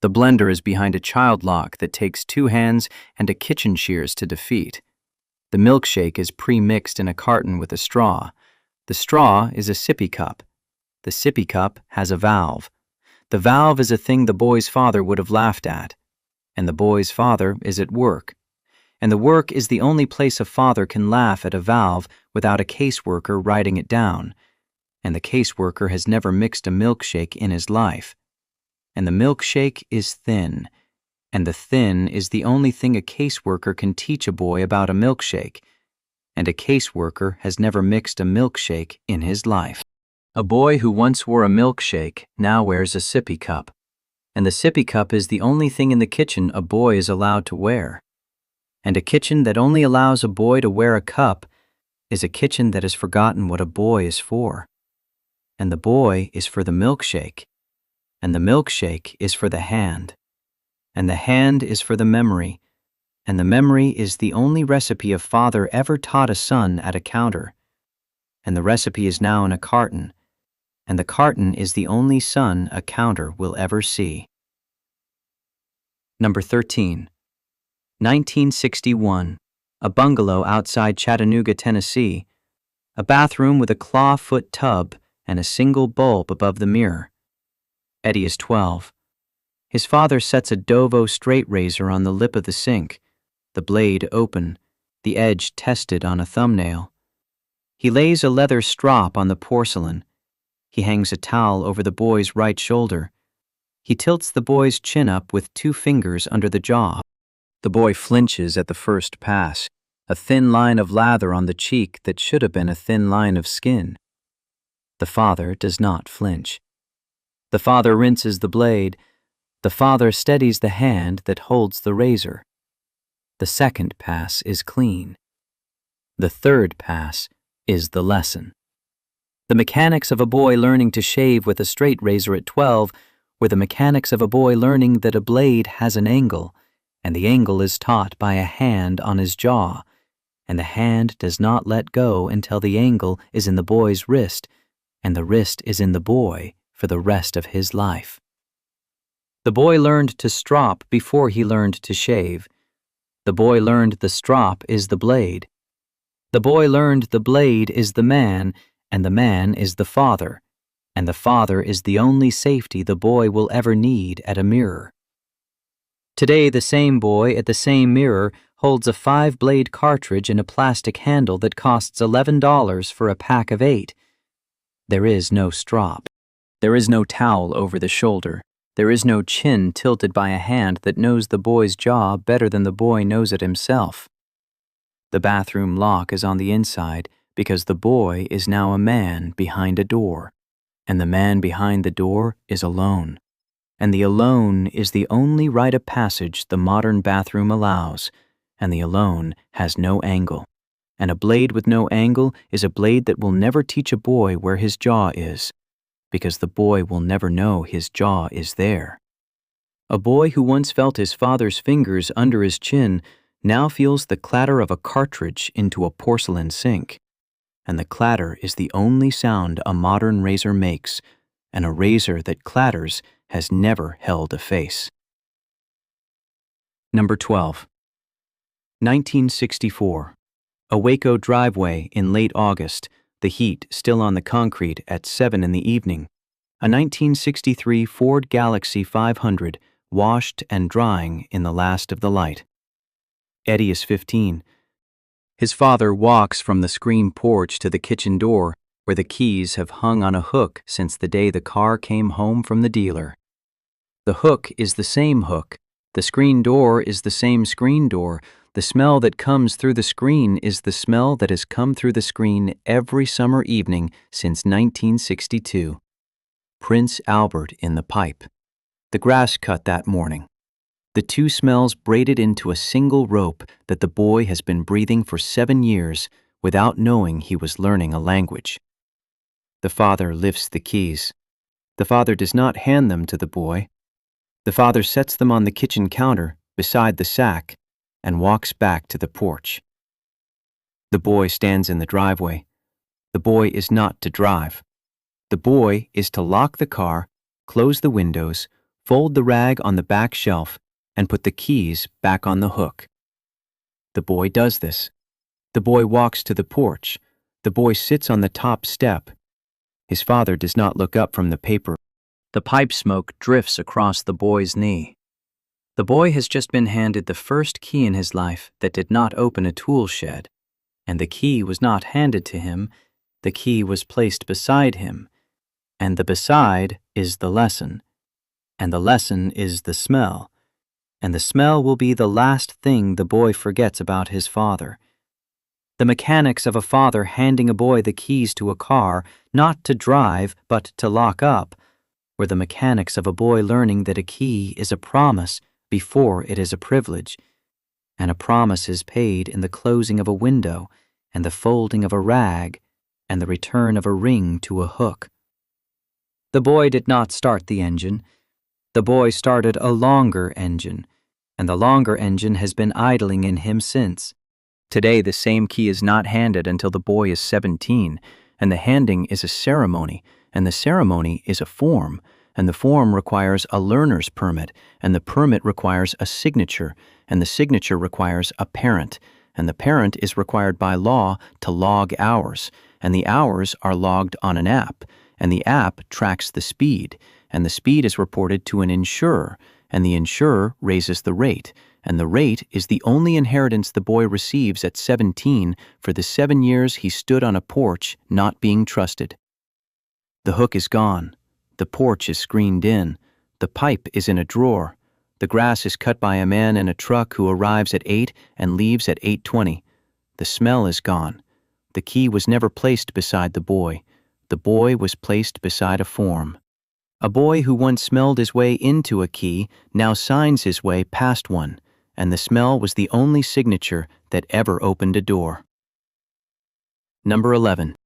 The blender is behind a child lock that takes 2 hands and a kitchen shears to defeat. The milkshake is pre-mixed in a carton with a straw. The straw is a sippy cup. The sippy cup has a valve. The valve is a thing the boy's father would have laughed at. And the boy's father is at work. And the work is the only place a father can laugh at a valve without a caseworker writing it down. And the caseworker has never mixed a milkshake in his life. And the milkshake is thin. And the thin is the only thing a caseworker can teach a boy about a milkshake. And a caseworker has never mixed a milkshake in his life. A boy who once wore a milkshake now wears a sippy cup. And the sippy cup is the only thing in the kitchen a boy is allowed to wear. And a kitchen that only allows a boy to wear a cup is a kitchen that has forgotten what a boy is for. and the boy is for the milkshake, and the milkshake is for the hand, and the hand is for the memory, and the memory is the only recipe a father ever taught a son at a counter, and the recipe is now in a carton, and the carton is the only son a counter will ever see. Number 13. 1961. A bungalow outside Chattanooga, Tennessee. A bathroom with a claw-foot tub and a single bulb above the mirror. Eddie is 12. His father sets a Dovo straight razor on the lip of the sink, the blade open, the edge tested on a thumbnail. He lays a leather strop on the porcelain. He hangs a towel over the boy's right shoulder. He tilts the boy's chin up with 2 fingers under the jaw. The boy flinches at the first pass, a thin line of lather on the cheek that should have been a thin line of skin. The father does not flinch. The father rinses the blade. The father steadies the hand that holds the razor. The second pass is clean. The third pass is the lesson. The mechanics of a boy learning to shave with a straight razor at 12 were the mechanics of a boy learning that a blade has an angle, and the angle is taught by a hand on his jaw, and the hand does not let go until the angle is in the boy's wrist, and the wrist is in the boy for the rest of his life. The boy learned to strop before he learned to shave. The boy learned the strop is the blade. The boy learned the blade is the man, and the man is the father, and the father is the only safety the boy will ever need at a mirror. Today, the same boy at the same mirror holds a 5-blade cartridge in a plastic handle that costs $11 for a pack of 8. There is no strop. There is no towel over the shoulder. There is no chin tilted by a hand that knows the boy's jaw better than the boy knows it himself. The bathroom lock is on the inside because the boy is now a man behind a door, and the man behind the door is alone. And the alone is the only rite of passage the modern bathroom allows, and the alone has no angle. And a blade with no angle is a blade that will never teach a boy where his jaw is, because the boy will never know his jaw is there. A boy who once felt his father's fingers under his chin now feels the clatter of a cartridge into a porcelain sink, and the clatter is the only sound a modern razor makes, and a razor that clatters has never held a face. Number 12. 1964. A Waco driveway in late August, the heat still on the concrete at 7 in the evening. A 1963 Ford Galaxy 500 washed and drying in the last of the light. Eddie is 15. His father walks from the screen porch to the kitchen door, where the keys have hung on a hook since the day the car came home from the dealer. The hook is the same hook. The screen door is the same screen door. The smell that comes through the screen is the smell that has come through the screen every summer evening since 1962. Prince Albert in the pipe. The grass cut that morning. The 2 smells braided into a single rope that the boy has been breathing for 7 years without knowing he was learning a language. The father lifts the keys. The father does not hand them to the boy. The father sets them on the kitchen counter beside the sack and walks back to the porch. The boy stands in the driveway. The boy is not to drive. The boy is to lock the car, close the windows, fold the rag on the back shelf, and put the keys back on the hook. The boy does this. The boy walks to the porch. The boy sits on the top step. His father does not look up from the paper. The pipe smoke drifts across the boy's knee. The boy has just been handed the first key in his life that did not open a tool shed, and the key was not handed to him, the key was placed beside him, and the beside is the lesson, and the lesson is the smell, and the smell will be the last thing the boy forgets about his father. The mechanics of a father handing a boy the keys to a car, not to drive but to lock up, were the mechanics of a boy learning that a key is a promise before it is a privilege, and a promise is paid in the closing of a window and the folding of a rag and the return of a ring to a hook. The boy did not start the engine. The boy started a longer engine, and the longer engine has been idling in him since. Today, the same key is not handed until the boy is 17, and the handing is a ceremony, and the ceremony is a form, and the form requires a learner's permit, and the permit requires a signature, and the signature requires a parent, and the parent is required by law to log hours, and the hours are logged on an app, and the app tracks the speed, and the speed is reported to an insurer, and the insurer raises the rate, and the rate is the only inheritance the boy receives at 17 for the 7 years he stood on a porch not being trusted. The hook is gone. The porch is screened in. The pipe is in a drawer. The grass is cut by a man in a truck who arrives at 8 and leaves at 8:20. The smell is gone. The key was never placed beside the boy. The boy was placed beside a form. A boy who once smelled his way into a key now signs his way past one, and the smell was the only signature that ever opened a door. Number 11.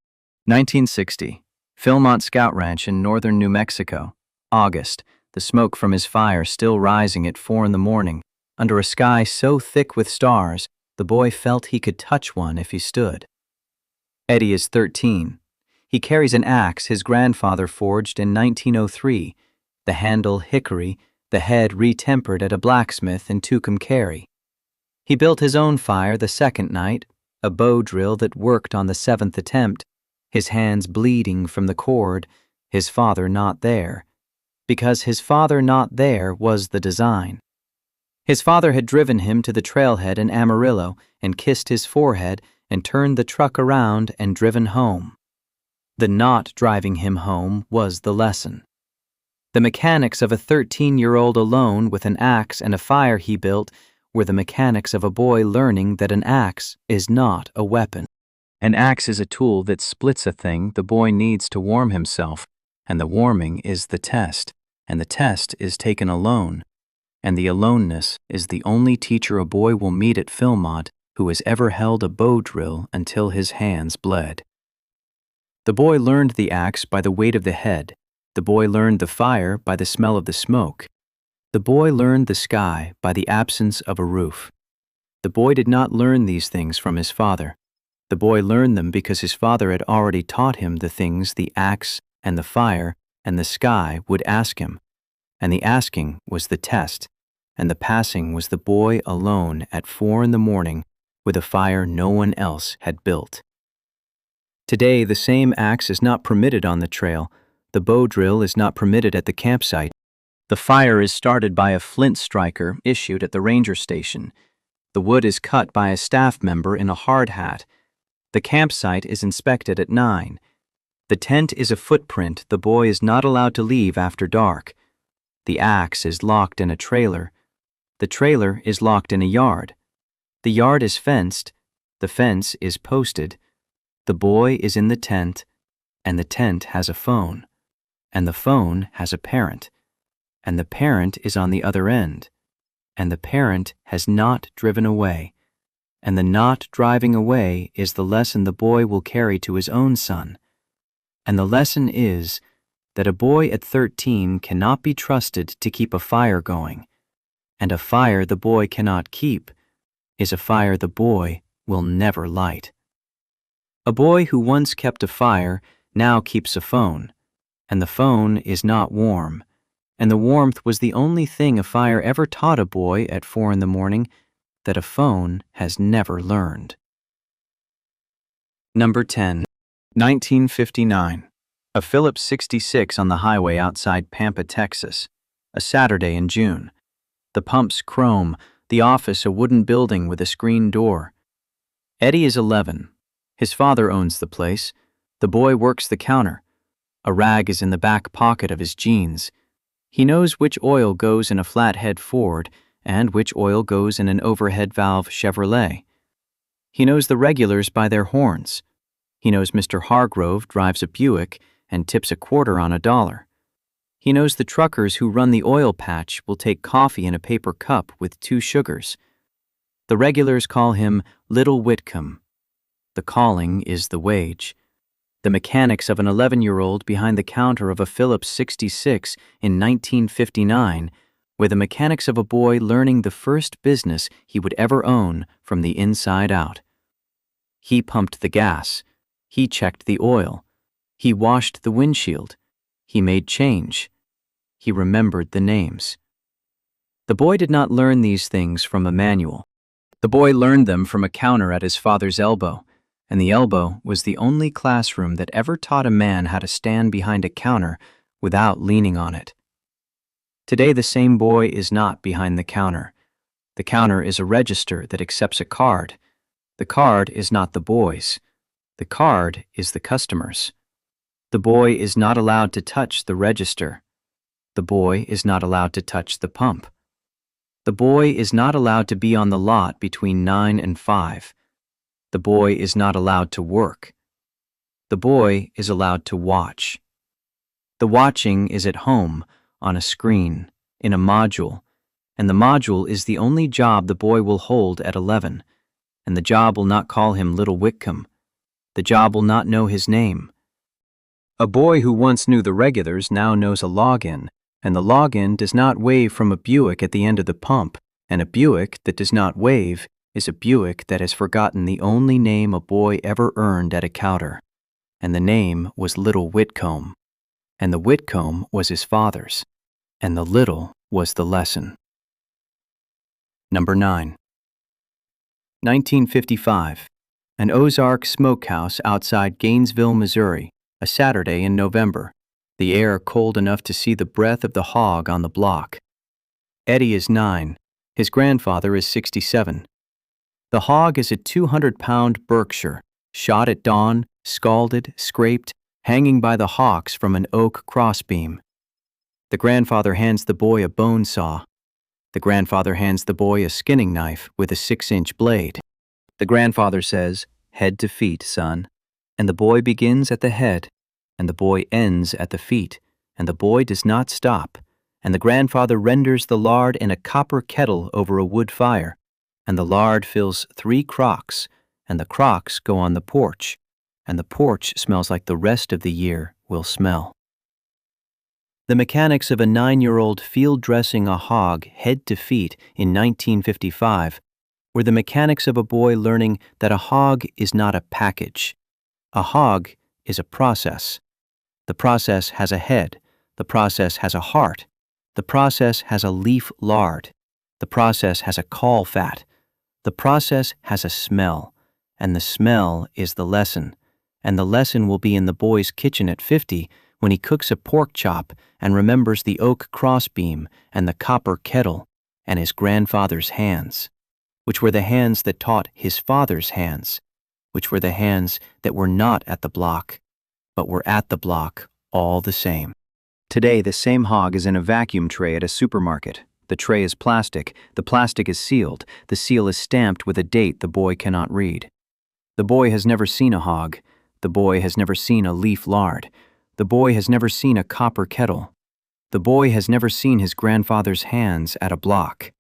1960. Philmont Scout Ranch in northern New Mexico. August, the smoke from his fire still rising at 4 in the morning. Under a sky so thick with stars, the boy felt he could touch one if he stood. Eddie is 13. He carries an axe his grandfather forged in 1903, the handle hickory, the head retempered at a blacksmith in Tucumcari. He built his own fire the second night, a bow drill that worked on the 7th attempt, his hands bleeding from the cord, his father not there, because his father not there was the design. His father had driven him to the trailhead in Amarillo and kissed his forehead and turned the truck around and driven home. The not driving him home was the lesson. The mechanics of a 13-year-old alone with an axe and a fire he built were the mechanics of a boy learning that an axe is not a weapon. An axe is a tool that splits a thing the boy needs to warm himself, and the warming is the test, and the test is taken alone, and the aloneness is the only teacher a boy will meet at Philmont who has ever held a bow drill until his hands bled. The boy learned the axe by the weight of the head. The boy learned the fire by the smell of the smoke. The boy learned the sky by the absence of a roof. The boy did not learn these things from his father. The boy learned them because his father had already taught him the things the axe and the fire and the sky would ask him, and the asking was the test, and the passing was the boy alone at 4 in the morning with a fire no one else had built. Today, the same axe is not permitted on the trail. The bow drill is not permitted at the campsite. The fire is started by a flint striker issued at the ranger station. The wood is cut by a staff member in a hard hat. The campsite is inspected at 9. The tent is a footprint the boy is not allowed to leave after dark. The axe is locked in a trailer. The trailer is locked in a yard. The yard is fenced. The fence is posted. The boy is in the tent, and the tent has a phone, and the phone has a parent, and the parent is on the other end, and the parent has not driven away, and the not driving away is the lesson the boy will carry to his own son. And the lesson is that a boy at 13 cannot be trusted to keep a fire going, and a fire the boy cannot keep is a fire the boy will never light. A boy who once kept a fire now keeps a phone, and the phone is not warm, and the warmth was the only thing a fire ever taught a boy at 4 in the morning that a phone has never learned. Number 10. 1959. A Phillips 66 on the highway outside Pampa, Texas. A Saturday in June. The pumps chrome, the office a wooden building with a screen door. Eddie is 11. His father owns the place. The boy works the counter. A rag is in the back pocket of his jeans. He knows which oil goes in a flathead Ford and which oil goes in an overhead valve Chevrolet. He knows the regulars by their horns. He knows Mr. Hargrove drives a Buick and tips a quarter on $1. He knows the truckers who run the oil patch will take coffee in a paper cup with 2 sugars. The regulars call him Little Whitcomb. The calling is the wage. The mechanics of an 11-year-old behind the counter of a Philips 66 in 1959 were the mechanics of a boy learning the first business he would ever own from the inside out. He pumped the gas. He checked the oil. He washed the windshield. He made change. He remembered the names. The boy did not learn these things from a manual. The boy learned them from a counter at his father's elbow, and the elbow was the only classroom that ever taught a man how to stand behind a counter without leaning on it. Today, the same boy is not behind the counter. The counter is a register that accepts a card. The card is not the boy's. The card is the customer's. The boy is not allowed to touch the register. The boy is not allowed to touch the pump. The boy is not allowed to be on the lot between 9 and 5. The boy is not allowed to work. The boy is allowed to watch. The watching is at home, on a screen, in a module, and the module is the only job the boy will hold at 11, and the job will not call him Little Whitcomb. The job will not know his name. A boy who once knew the regulars now knows a login, and the login does not wave from a Buick at the end of the pump, and a Buick that does not wave is a Buick that has forgotten the only name a boy ever earned at a counter, and the name was Little Whitcomb, and the Whitcomb was his father's, and the little was the lesson. Number 9. 1955. An Ozark smokehouse outside Gainesville, Missouri, a Saturday in November, the air cold enough to see the breath of the hog on the block. Eddie is 9. His grandfather is 67. The hog is a 200-pound Berkshire, shot at dawn, scalded, scraped, hanging by the hocks from an oak crossbeam. The grandfather hands the boy a bone saw. The grandfather hands the boy a skinning knife with a 6-inch blade. The grandfather says, "Head to feet, son." And the boy begins at the head, and the boy ends at the feet, and the boy does not stop, and the grandfather renders the lard in a copper kettle over a wood fire, and the lard fills 3 crocks, and the crocks go on the porch, and the porch smells like the rest of the year will smell. The mechanics of a 9-year-old field dressing a hog head to feet in 1955 were the mechanics of a boy learning that a hog is not a package. A hog is a process. The process has a head. The process has a heart. The process has a leaf lard. The process has a caul fat. The process has a smell. And the smell is the lesson. And the lesson will be in the boy's kitchen at 50 when he cooks a pork chop and remembers the oak crossbeam and the copper kettle and his grandfather's hands, which were the hands that taught his father's hands, which were the hands that were not at the block, but were at the block all the same. Today, the same hog is in a vacuum tray at a supermarket. The tray is plastic. The plastic is sealed. The seal is stamped with a date the boy cannot read. The boy has never seen a hog. The boy has never seen a leaf lard. The boy has never seen a copper kettle. The boy has never seen his grandfather's hands at a block.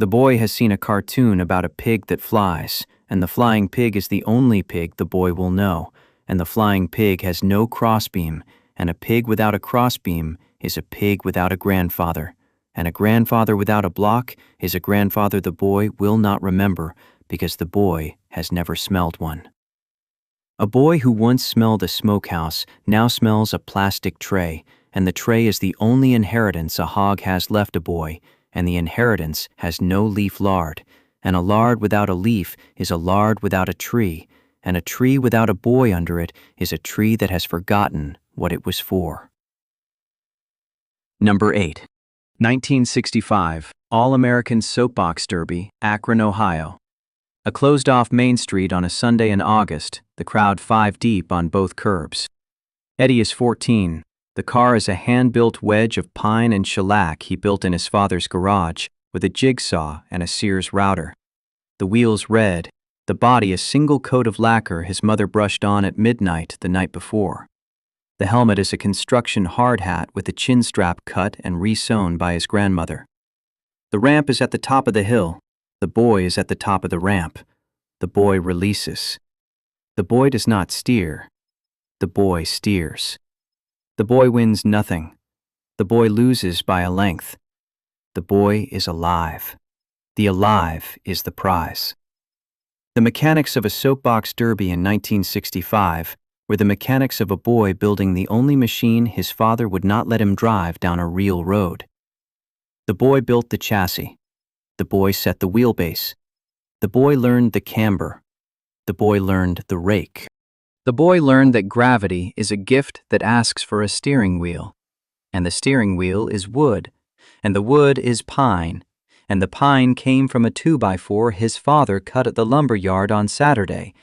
The boy has seen a cartoon about a pig that flies, and the flying pig is the only pig the boy will know, and the flying pig has no crossbeam, and a pig without a crossbeam is a pig without a grandfather, and a grandfather without a block is a grandfather the boy will not remember because the boy has never smelled one. A boy who once smelled a smokehouse now smells a plastic tray, and the tray is the only inheritance a hog has left a boy, and the inheritance has no leaf lard, and a lard without a leaf is a lard without a tree, and a tree without a boy under it is a tree that has forgotten what it was for. Number 8. 1965, All-American Soapbox Derby, Akron, Ohio. A closed-off Main Street on a Sunday in August, the crowd 5 deep on both curbs. Eddie is 14. The car is a hand-built wedge of pine and shellac he built in his father's garage with a jigsaw and a Sears router. The wheels red, the body a single coat of lacquer his mother brushed on at midnight the night before. The helmet is a construction hard hat with the chin strap cut and re-sewn by his grandmother. The ramp is at the top of the hill. The boy is at the top of the ramp. The boy releases. The boy does not steer. The boy steers. The boy wins nothing. The boy loses by a length. The boy is alive. The alive is the prize. The mechanics of a soapbox derby in 1965 were the mechanics of a boy building the only machine his father would not let him drive down a real road. The boy built the chassis. The boy set the wheelbase. The boy learned the camber. The boy learned the rake. The boy learned that gravity is a gift that asks for a steering wheel, and the steering wheel is wood, and the wood is pine, and the pine came from a 2x4 his father cut at the lumber yard on Saturday,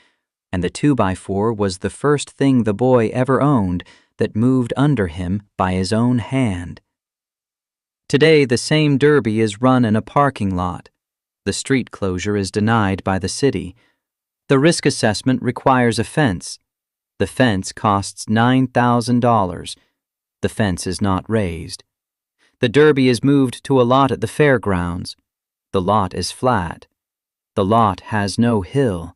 and the 2x4 was the first thing the boy ever owned that moved under him by his own hand. Today, the same derby is run in a parking lot. The street closure is denied by the city. The risk assessment requires a fence. The fence costs $9,000. The fence is not raised. The derby is moved to a lot at the fairgrounds. The lot is flat. The lot has no hill.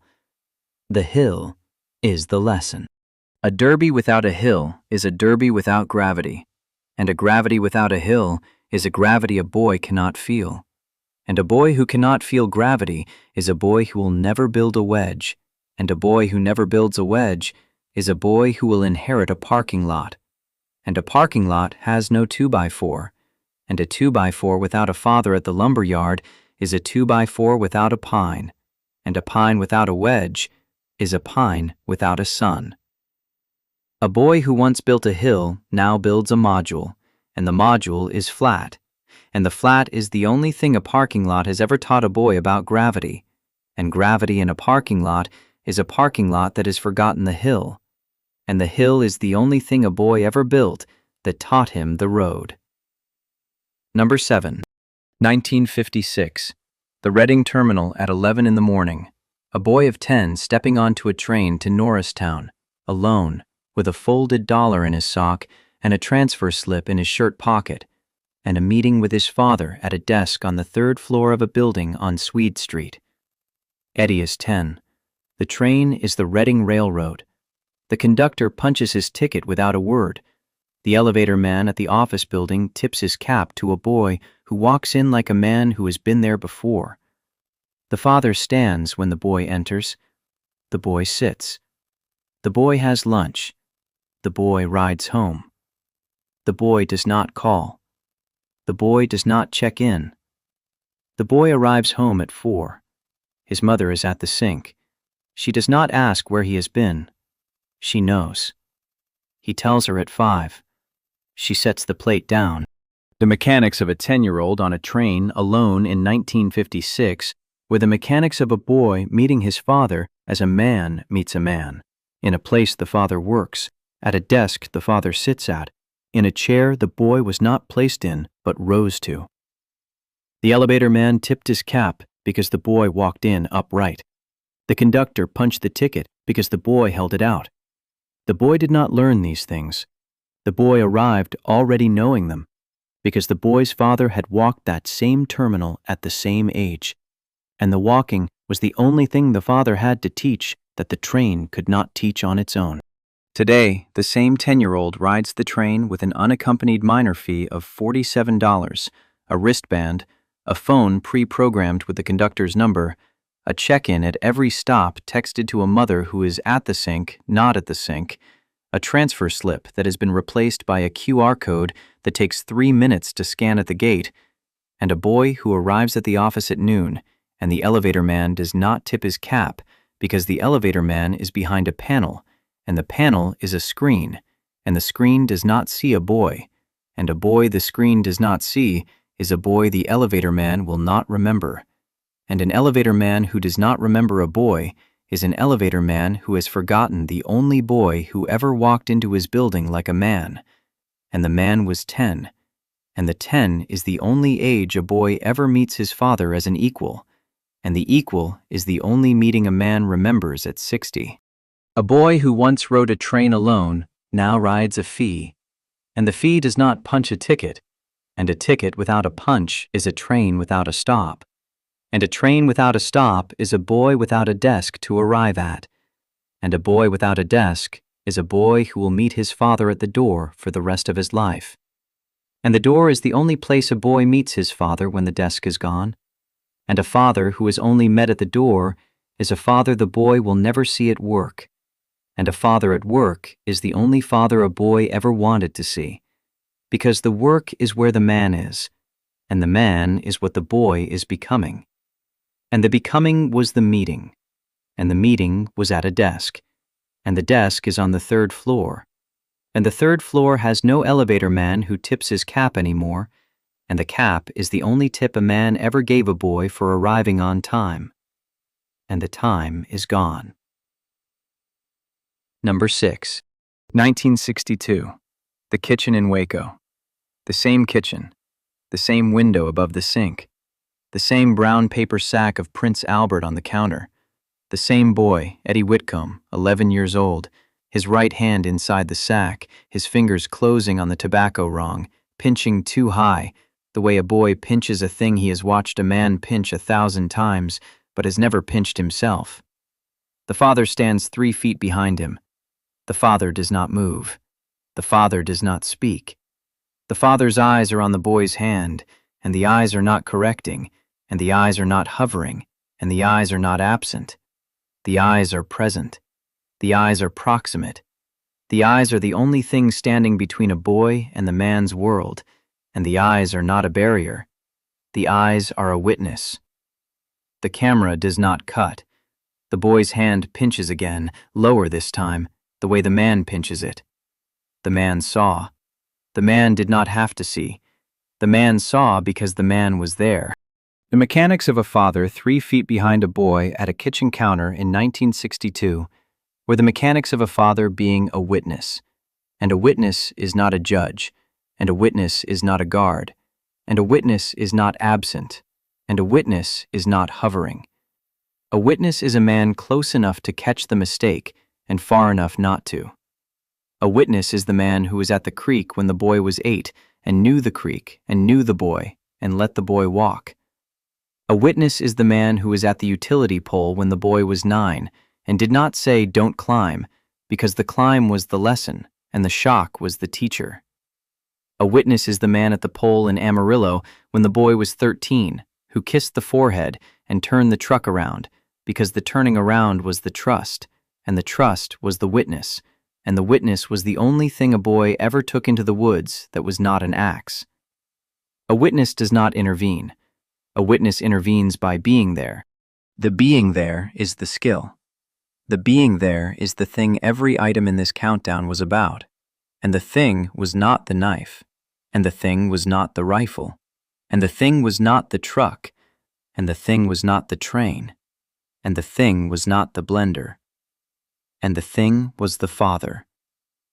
The hill is the lesson. A derby without a hill is a derby without gravity, and a gravity without a hill is a gravity a boy cannot feel. And a boy who cannot feel gravity is a boy who will never build a wedge, and a boy who never builds a wedge is a boy who will inherit a parking lot. And a parking lot has no 2x4, and a 2x4 without a father at the lumber yard is a 2x4 without a pine, and a pine without a wedge is a pine without a sun. A boy who once built a hill now builds a module, and the module is flat, and the flat is the only thing a parking lot has ever taught a boy about gravity, and gravity in a parking lot is a parking lot that has forgotten the hill, and the hill is the only thing a boy ever built that taught him the road. Number 7. 1956. The Reading Terminal at 11 in the morning. A boy of 10 stepping onto a train to Norristown, alone, with a folded dollar in his sock and a transfer slip in his shirt pocket, and a meeting with his father at a desk on the 3rd floor of a building on Swede Street. Eddie is 10. The train is the Reading Railroad. The conductor punches his ticket without a word. The elevator man at the office building tips his cap to a boy who walks in like a man who has been there before. The father stands when the boy enters. The boy sits. The boy has lunch. The boy rides home. The boy does not call. The boy does not check in. The boy arrives home at 4. His mother is at the sink. She does not ask where he has been. She knows. He tells her at 5. She sets the plate down. The mechanics of a 10-year-old on a train alone in 1956 were the mechanics of a boy meeting his father as a man meets a man. In a place the father works, at a desk the father sits at, in a chair the boy was not placed in but rose to. The elevator man tipped his cap because the boy walked in upright. The conductor punched the ticket because the boy held it out. The boy did not learn these things. The boy arrived already knowing them, because the boy's father had walked that same terminal at the same age, and the walking was the only thing the father had to teach that the train could not teach on its own. Today, the same 10-year-old rides the train with an unaccompanied minor fee of $47, a wristband, a phone pre-programmed with the conductor's number, a check-in at every stop texted to a mother who is at the sink, not at the sink, a transfer slip that has been replaced by a QR code that takes 3 minutes to scan at the gate, and a boy who arrives at the office at noon, and the elevator man does not tip his cap because the elevator man is behind a panel, and the panel is a screen, and the screen does not see a boy, and a boy the screen does not see is a boy the elevator man will not remember, and an elevator man who does not remember a boy is an elevator man who has forgotten the only boy who ever walked into his building like a man, and the man was 10, and the 10 is the only age a boy ever meets his father as an equal, and the equal is the only meeting a man remembers at 60. A boy who once rode a train alone now rides a fee, and the fee does not punch a ticket, and a ticket without a punch is a train without a stop. And a train without a stop is a boy without a desk to arrive at. And a boy without a desk is a boy who will meet his father at the door for the rest of his life. And the door is the only place a boy meets his father when the desk is gone. And a father who is only met at the door is a father the boy will never see at work. And a father at work is the only father a boy ever wanted to see. Because the work is where the man is, and the man is what the boy is becoming. And the becoming was the meeting, and the meeting was at a desk, and the desk is on the 3rd floor, and the 3rd floor has no elevator man who tips his cap anymore, and the cap is the only tip a man ever gave a boy for arriving on time. And the time is gone. Number 6. 1962. The kitchen in Waco. The same kitchen. The same window above the sink. The same brown paper sack of Prince Albert on the counter. The same boy, Eddie Whitcomb, 11 years old, his right hand inside the sack, his fingers closing on the tobacco rong, pinching too high, the way a boy pinches a thing he has watched a man pinch 1,000 times, but has never pinched himself. The father stands 3 feet behind him. The father does not move. The father does not speak. The father's eyes are on the boy's hand, and the eyes are not correcting, and the eyes are not hovering, and the eyes are not absent. The eyes are present. The eyes are proximate. The eyes are the only thing standing between a boy and the man's world, and the eyes are not a barrier. The eyes are a witness. The camera does not cut. The boy's hand pinches again, lower this time, the way the man pinches it. The man saw. The man did not have to see. The man saw because the man was there. The mechanics of a father 3 feet behind a boy at a kitchen counter in 1962 were the mechanics of a father being a witness. And a witness is not a judge, and a witness is not a guard, and a witness is not absent, and a witness is not hovering. A witness is a man close enough to catch the mistake and far enough not to. A witness is the man who was at the creek when the boy was 8 and knew the creek and knew the boy and let the boy walk. A witness is the man who was at the utility pole when the boy was 9 and did not say don't climb because the climb was the lesson and the shock was the teacher. A witness is the man at the pole in Amarillo when the boy was 13 who kissed the forehead and turned the truck around because the turning around was the trust and the trust was the witness. And the witness was the only thing a boy ever took into the woods that was not an axe. A witness does not intervene. A witness intervenes by being there. The being there is the skill. The being there is the thing every item in this countdown was about. And the thing was not the knife. And the thing was not the rifle. And the thing was not the truck. And the thing was not the train. And the thing was not the blender. And the thing was the father.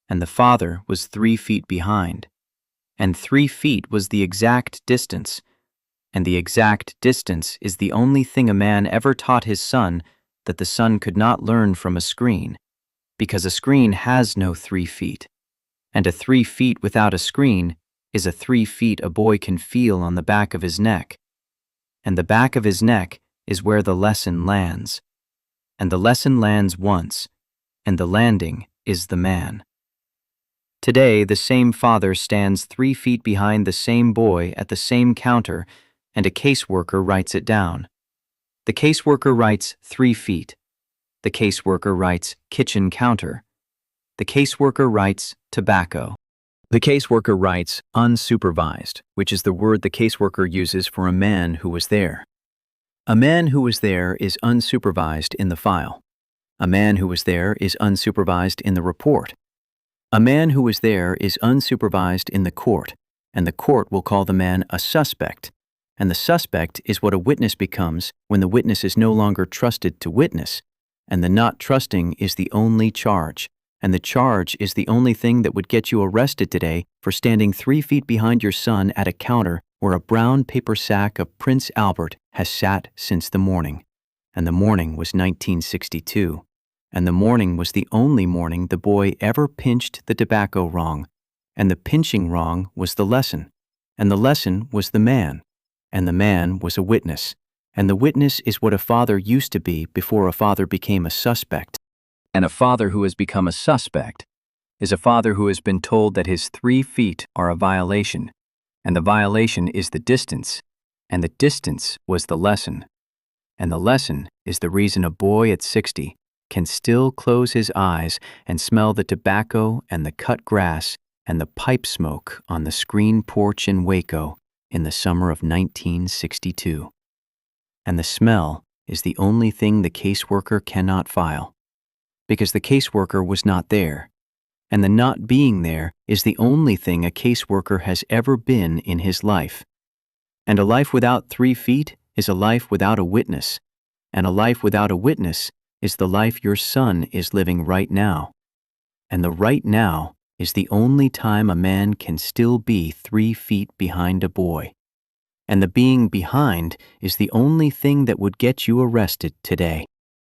And the father was 3 feet behind. And 3 feet was the exact distance. And the exact distance is the only thing a man ever taught his son that the son could not learn from a screen, because a screen has no 3 feet. And a 3 feet without a screen is a 3 feet a boy can feel on the back of his neck. And the back of his neck is where the lesson lands. And the lesson lands once. And the landing is the man. Today, the same father stands 3 feet behind the same boy at the same counter, and a caseworker writes it down. The caseworker writes 3 feet. The caseworker writes kitchen counter. The caseworker writes tobacco. The caseworker writes unsupervised, which is the word the caseworker uses for a man who was there. A man who was there is unsupervised in the file. A man who was there is unsupervised in the report. A man who was there is unsupervised in the court, and the court will call the man a suspect. And the suspect is what a witness becomes when the witness is no longer trusted to witness, and the not trusting is the only charge, and the charge is the only thing that would get you arrested today for standing 3 feet behind your son at a counter where a brown paper sack of Prince Albert has sat since the morning. And the morning was 1962, and the morning was the only morning the boy ever pinched the tobacco wrong, and the pinching wrong was the lesson, and the lesson was the man, and the man was a witness, and the witness is what a father used to be before a father became a suspect. And a father who has become a suspect is a father who has been told that his 3 feet are a violation, and the violation is the distance, and the distance was the lesson. And the lesson is the reason a boy at 60 can still close his eyes and smell the tobacco and the cut grass and the pipe smoke on the screen porch in Waco in the summer of 1962. And the smell is the only thing the caseworker cannot file, because the caseworker was not there, and the not being there is the only thing a caseworker has ever been in his life. And a life without 3 feet is a life without a witness, and a life without a witness is the life your son is living right now. And the right now is the only time a man can still be 3 feet behind a boy. And the being behind is the only thing that would get you arrested today.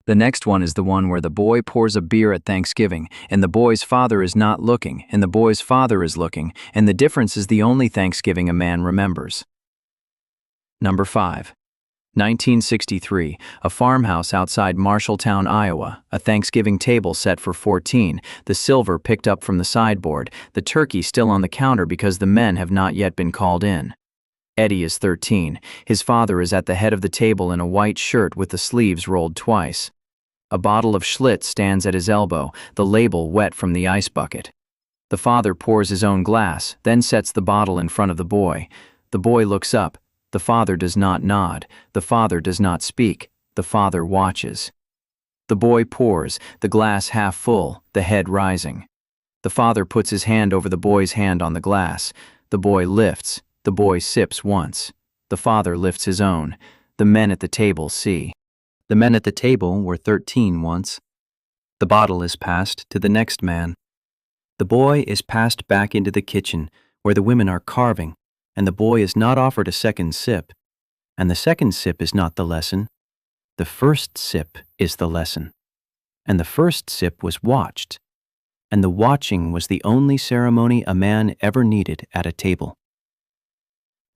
The next one is the one where the boy pours a beer at Thanksgiving, and the boy's father is not looking, and the boy's father is looking, and the difference is the only Thanksgiving a man remembers. Number 5. 1963, a farmhouse outside Marshalltown, Iowa, a Thanksgiving table set for 14, the silver picked up from the sideboard, the turkey still on the counter because the men have not yet been called in. Eddie is 13. His father is at the head of the table in a white shirt with the sleeves rolled twice. A bottle of Schlitz stands at his elbow, the label wet from the ice bucket. The father pours his own glass, then sets the bottle in front of the boy. The boy looks up. The father does not nod. The father does not speak. The father watches. The boy pours, the glass half full, the head rising. The father puts his hand over the boy's hand on the glass. The boy lifts. The boy sips once. The father lifts his own. The men at the table see. The men at the table were 13 once. The bottle is passed to the next man. The boy is passed back into the kitchen, where the women are carving, and the boy is not offered a second sip. And the second sip is not the lesson. The first sip is the lesson. And the first sip was watched. And the watching was the only ceremony a man ever needed at a table.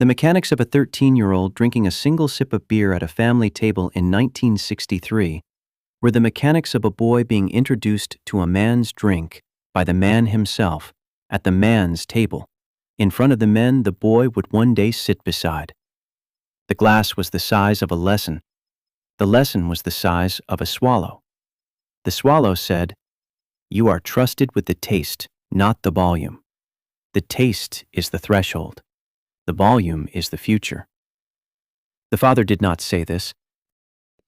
The mechanics of a 13-year-old drinking a single sip of beer at a family table in 1963 were the mechanics of a boy being introduced to a man's drink by the man himself at the man's table, in front of the men the boy would one day sit beside. The glass was the size of a lesson. The lesson was the size of a swallow. The swallow said, "You are trusted with the taste, not the volume. The taste is the threshold. The volume is the future." The father did not say this.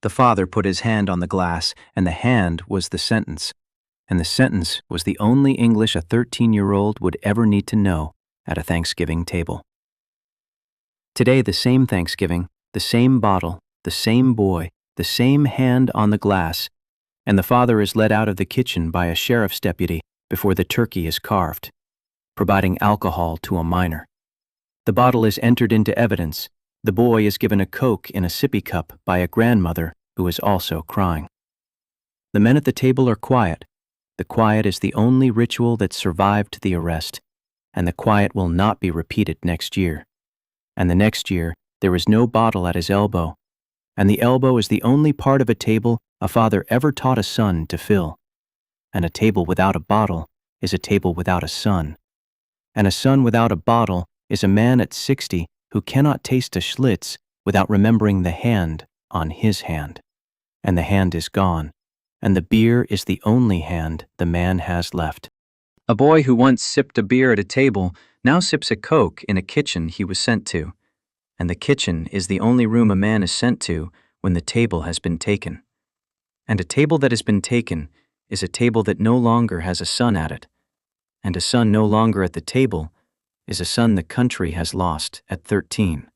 The father put his hand on the glass, and the hand was the sentence. And the sentence was the only English a 13-year-old would ever need to know at a Thanksgiving table. Today, the same Thanksgiving, the same bottle, the same boy, the same hand on the glass, and the father is led out of the kitchen by a sheriff's deputy before the turkey is carved, providing alcohol to a minor. The bottle is entered into evidence. The boy is given a Coke in a sippy cup by a grandmother who is also crying. The men at the table are quiet. The quiet is the only ritual that survived the arrest, and the quiet will not be repeated next year. And the next year, there is no bottle at his elbow, and the elbow is the only part of a table a father ever taught a son to fill. And a table without a bottle is a table without a son. And a son without a bottle is a man at 60 who cannot taste a Schlitz without remembering the hand on his hand. And the hand is gone, and the beer is the only hand the man has left. A boy who once sipped a beer at a table now sips a Coke in a kitchen he was sent to. And the kitchen is the only room a man is sent to when the table has been taken. And a table that has been taken is a table that no longer has a son at it. And a son no longer at the table is a son the country has lost at 13.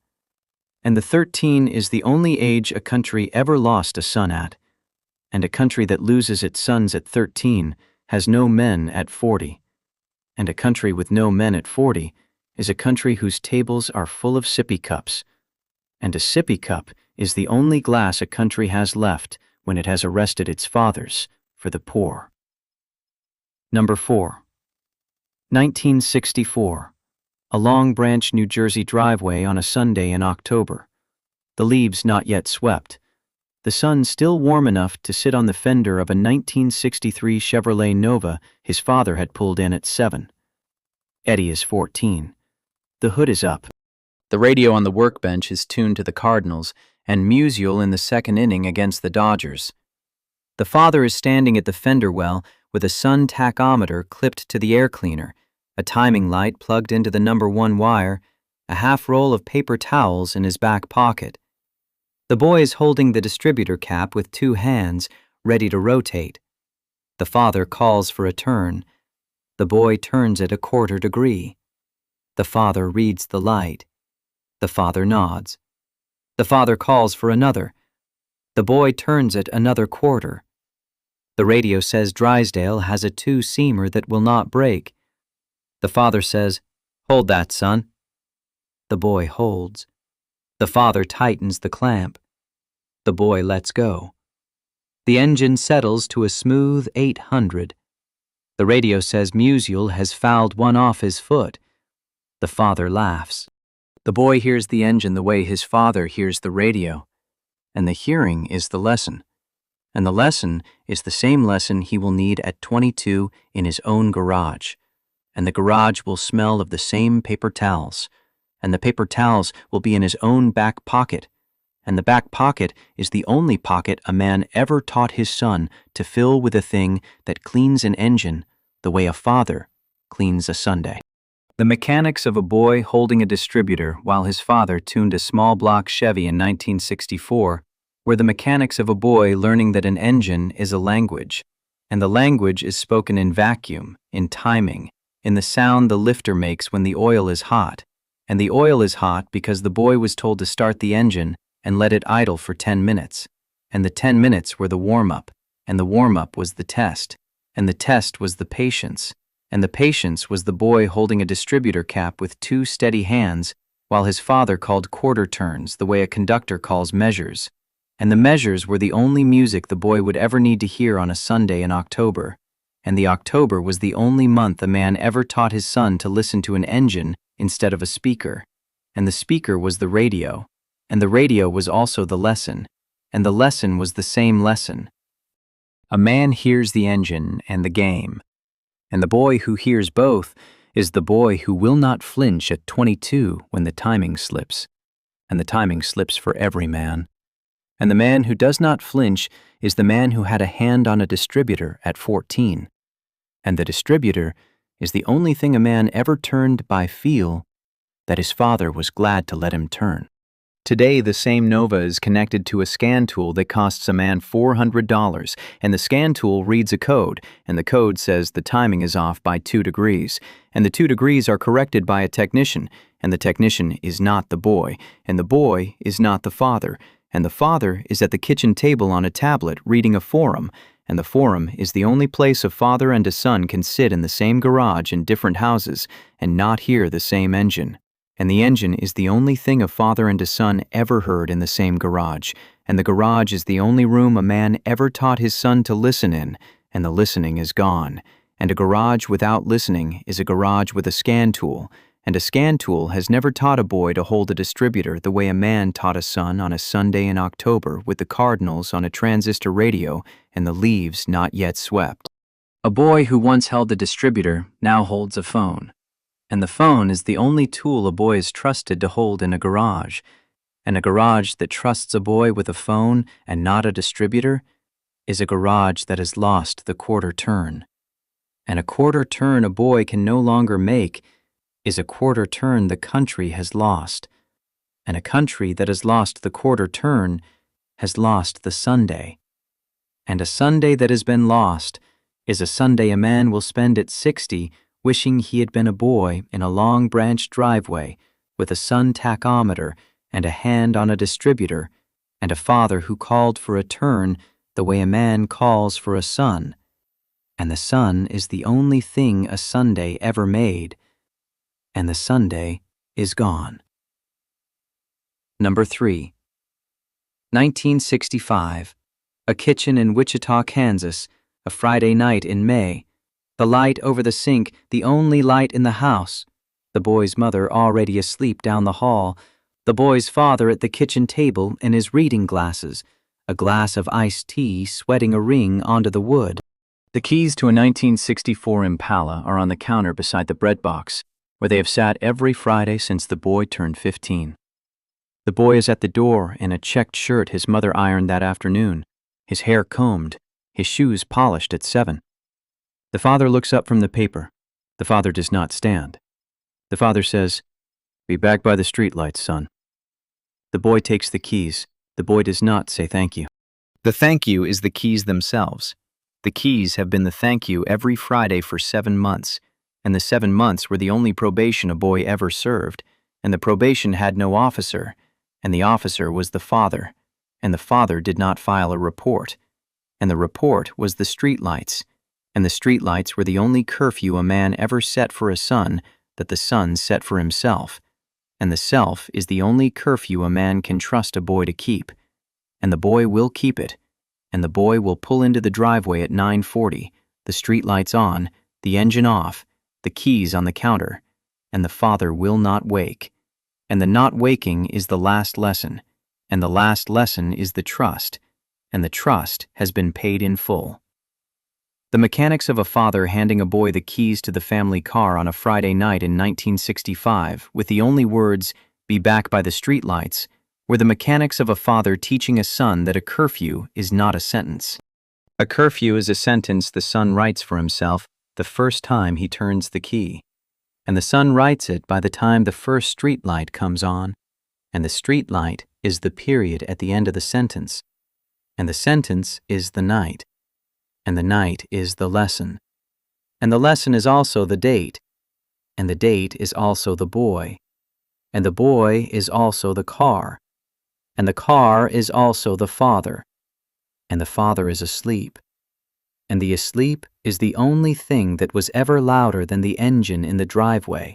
And the 13 is the only age a country ever lost a son at. And a country that loses its sons at 13 has no men at 40. And a country with no men at 40 is a country whose tables are full of sippy cups. And a sippy cup is the only glass a country has left when it has arrested its fathers for the poor. Number 4. 1964. A Long Branch, New Jersey driveway on a Sunday in October. The leaves not yet swept. the sun still warm enough to sit on the fender of a 1963 Chevrolet Nova his father had pulled in at 7. Eddie is 14. The hood is up. The radio on the workbench is tuned to the Cardinals and Musial in the second inning against the Dodgers. The father is standing at the fender well with a sun tachometer clipped to the air cleaner, a timing light plugged into the number 1 wire, a half roll of paper towels in his back pocket. The boy is holding the distributor cap with 2 hands, ready to rotate. The father calls for a turn. The boy turns it a 1/4 degree. The father reads the light. The father nods. The father calls for another. The boy turns it another 1/4. The radio says Drysdale has a 2-seamer that will not break. The father says, "Hold that, son." The boy holds. The father tightens the clamp. The boy lets go. The engine settles to a smooth 800. The radio says Musial has fouled one off his foot. The father laughs. The boy hears the engine the way his father hears the radio. And the hearing is the lesson. And the lesson is the same lesson he will need at 22 in his own garage. And the garage will smell of the same paper towels. And the paper towels will be in his own back pocket. And the back pocket is the only pocket a man ever taught his son to fill with a thing that cleans an engine the way a father cleans a Sunday. The mechanics of a boy holding a distributor while his father tuned a small block Chevy in 1964 were the mechanics of a boy learning that an engine is a language, and the language is spoken in vacuum, in timing, in the sound the lifter makes when the oil is hot. And the oil is hot because the boy was told to start the engine and let it idle for 10 minutes. And the 10 minutes were the warm-up, and the warm-up was the test, and the test was the patience, and the patience was the boy holding a distributor cap with 2 steady hands while his father called 1/4 turns the way a conductor calls measures. And the measures were the only music the boy would ever need to hear on a Sunday in October. And the October was the only month a man ever taught his son to listen to an engine instead of a speaker. And the speaker was the radio. And the radio was also the lesson. And the lesson was the same lesson. A man hears the engine and the game. And the boy who hears both is the boy who will not flinch at 22 when the timing slips. And the timing slips for every man. And the man who does not flinch is the man who had a hand on a distributor at 14. And the distributor is the only thing a man ever turned by feel that his father was glad to let him turn. Today, the same Nova is connected to a scan tool that costs a man $400, and the scan tool reads a code, and the code says the timing is off by 2 degrees, and the 2 degrees are corrected by a technician, and the technician is not the boy, and the boy is not the father, and the father is at the kitchen table on a tablet reading a forum, and the forum is the only place a father and a son can sit in the same garage in different houses and not hear the same engine. And the engine is the only thing a father and a son ever heard in the same garage, and the garage is the only room a man ever taught his son to listen in, and the listening is gone. And a garage without listening is a garage with a scan tool, and a scan tool has never taught a boy to hold a distributor the way a man taught a son on a Sunday in October with the Cardinals on a transistor radio and the leaves not yet swept. A boy who once held a distributor now holds a phone. And the phone is the only tool a boy is trusted to hold in a garage. And a garage that trusts a boy with a phone and not a distributor is a garage that has lost the 1/4 turn. And a 1/4 turn a boy can no longer make is a 1/4 turn the country has lost. And a country that has lost the 1/4 turn has lost the Sunday. And a Sunday that has been lost is a Sunday a man will spend at 60 wishing he had been a boy in a long branch driveway with a sun tachometer and a hand on a distributor and a father who called for a turn the way a man calls for a son. And the sun is the only thing a Sunday ever made, and the Sunday is gone. Number 3. 1965. A kitchen in Wichita, Kansas, a Friday night in May. The light over the sink, the only light in the house. The boy's mother already asleep down the hall. The boy's father at the kitchen table in his reading glasses. a glass of iced tea sweating a ring onto the wood. The keys to a 1964 Impala are on the counter beside the bread box, where they have sat every Friday since the boy turned 15. The boy is at the door in a checked shirt his mother ironed that afternoon, his hair combed, his shoes polished at 7. The father looks up from the paper. The father does not stand. The father says, "Be back by the streetlights, son." The boy takes the keys. The boy does not say thank you. The thank you is the keys themselves. The keys have been the thank you every Friday for 7 months, and the 7 months were the only probation a boy ever served, and the probation had no officer, and the officer was the father, and the father did not file a report, and the report was the streetlights, and the streetlights were the only curfew a man ever set for a son that the son set for himself, and the self is the only curfew a man can trust a boy to keep, and the boy will keep it, and the boy will pull into the driveway at 9:40, the streetlights on, the engine off, the keys on the counter, and the father will not wake. And the not waking is the last lesson, and the last lesson is the trust, and the trust has been paid in full. The mechanics of a father handing a boy the keys to the family car on a Friday night in 1965 with the only words, "Be back by the streetlights," were the mechanics of a father teaching a son that a curfew is not a sentence. A curfew is a sentence the son writes for himself the first time he turns the key, and the son writes it by the time the first street light comes on, and the street light is the period at the end of the sentence, and the sentence is the night, and the night is the lesson, and the lesson is also the date, and the date is also the boy, and the boy is also the car, and the car is also the father, and the father is asleep, and the asleep is the only thing that was ever louder than the engine in the driveway,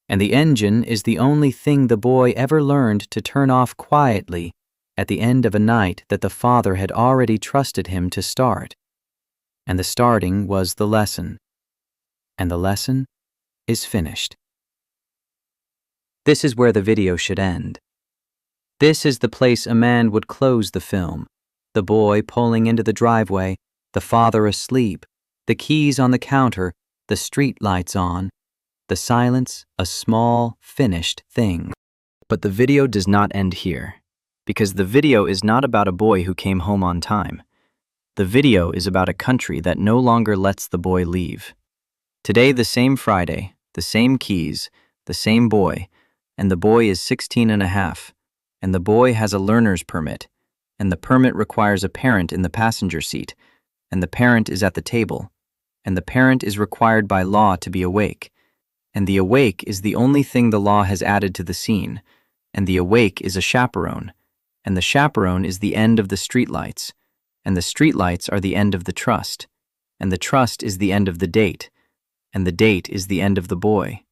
and the engine is the only thing the boy ever learned to turn off quietly at the end of a night that the father had already trusted him to start. And the starting was the lesson, and the lesson is finished. This is where the video should end. This is the place a man would close the film, the boy pulling into the driveway, the father asleep, the keys on the counter, the street lights on, the silence, a small, finished thing. But the video does not end here, because the video is not about a boy who came home on time. The video is about a country that no longer lets the boy leave. Today, the same Friday, the same keys, the same boy, and the boy is 16 and a half, and the boy has a learner's permit, and the permit requires a parent in the passenger seat, and the parent is at the table, and the parent is required by law to be awake, and the awake is the only thing the law has added to the scene, and the awake is a chaperone, and the chaperone is the end of the streetlights, and the streetlights are the end of the trust, and the trust is the end of the date, and the date is the end of the boy,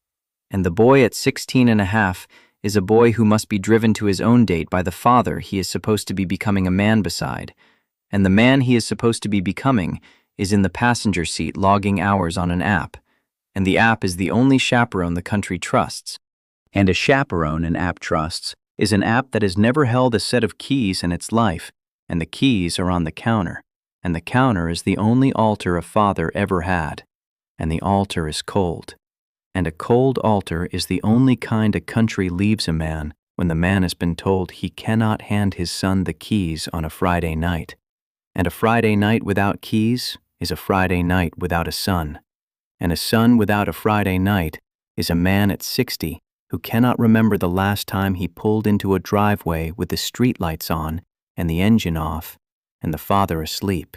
and the boy at 16 and a half is a boy who must be driven to his own date by the father he is supposed to be becoming a man beside, and the man he is supposed to be becoming is in the passenger seat logging hours on an app, and the app is the only chaperone the country trusts. And a chaperone an app trusts is an app that has never held a set of keys in its life, and the keys are on the counter, and the counter is the only altar a father ever had, and the altar is cold. And a cold altar is the only kind a country leaves a man when the man has been told he cannot hand his son the keys on a Friday night. And a Friday night without keys is a Friday night without a son. And a son without a Friday night is a man at 60 who cannot remember the last time he pulled into a driveway with the streetlights on and the engine off and the father asleep.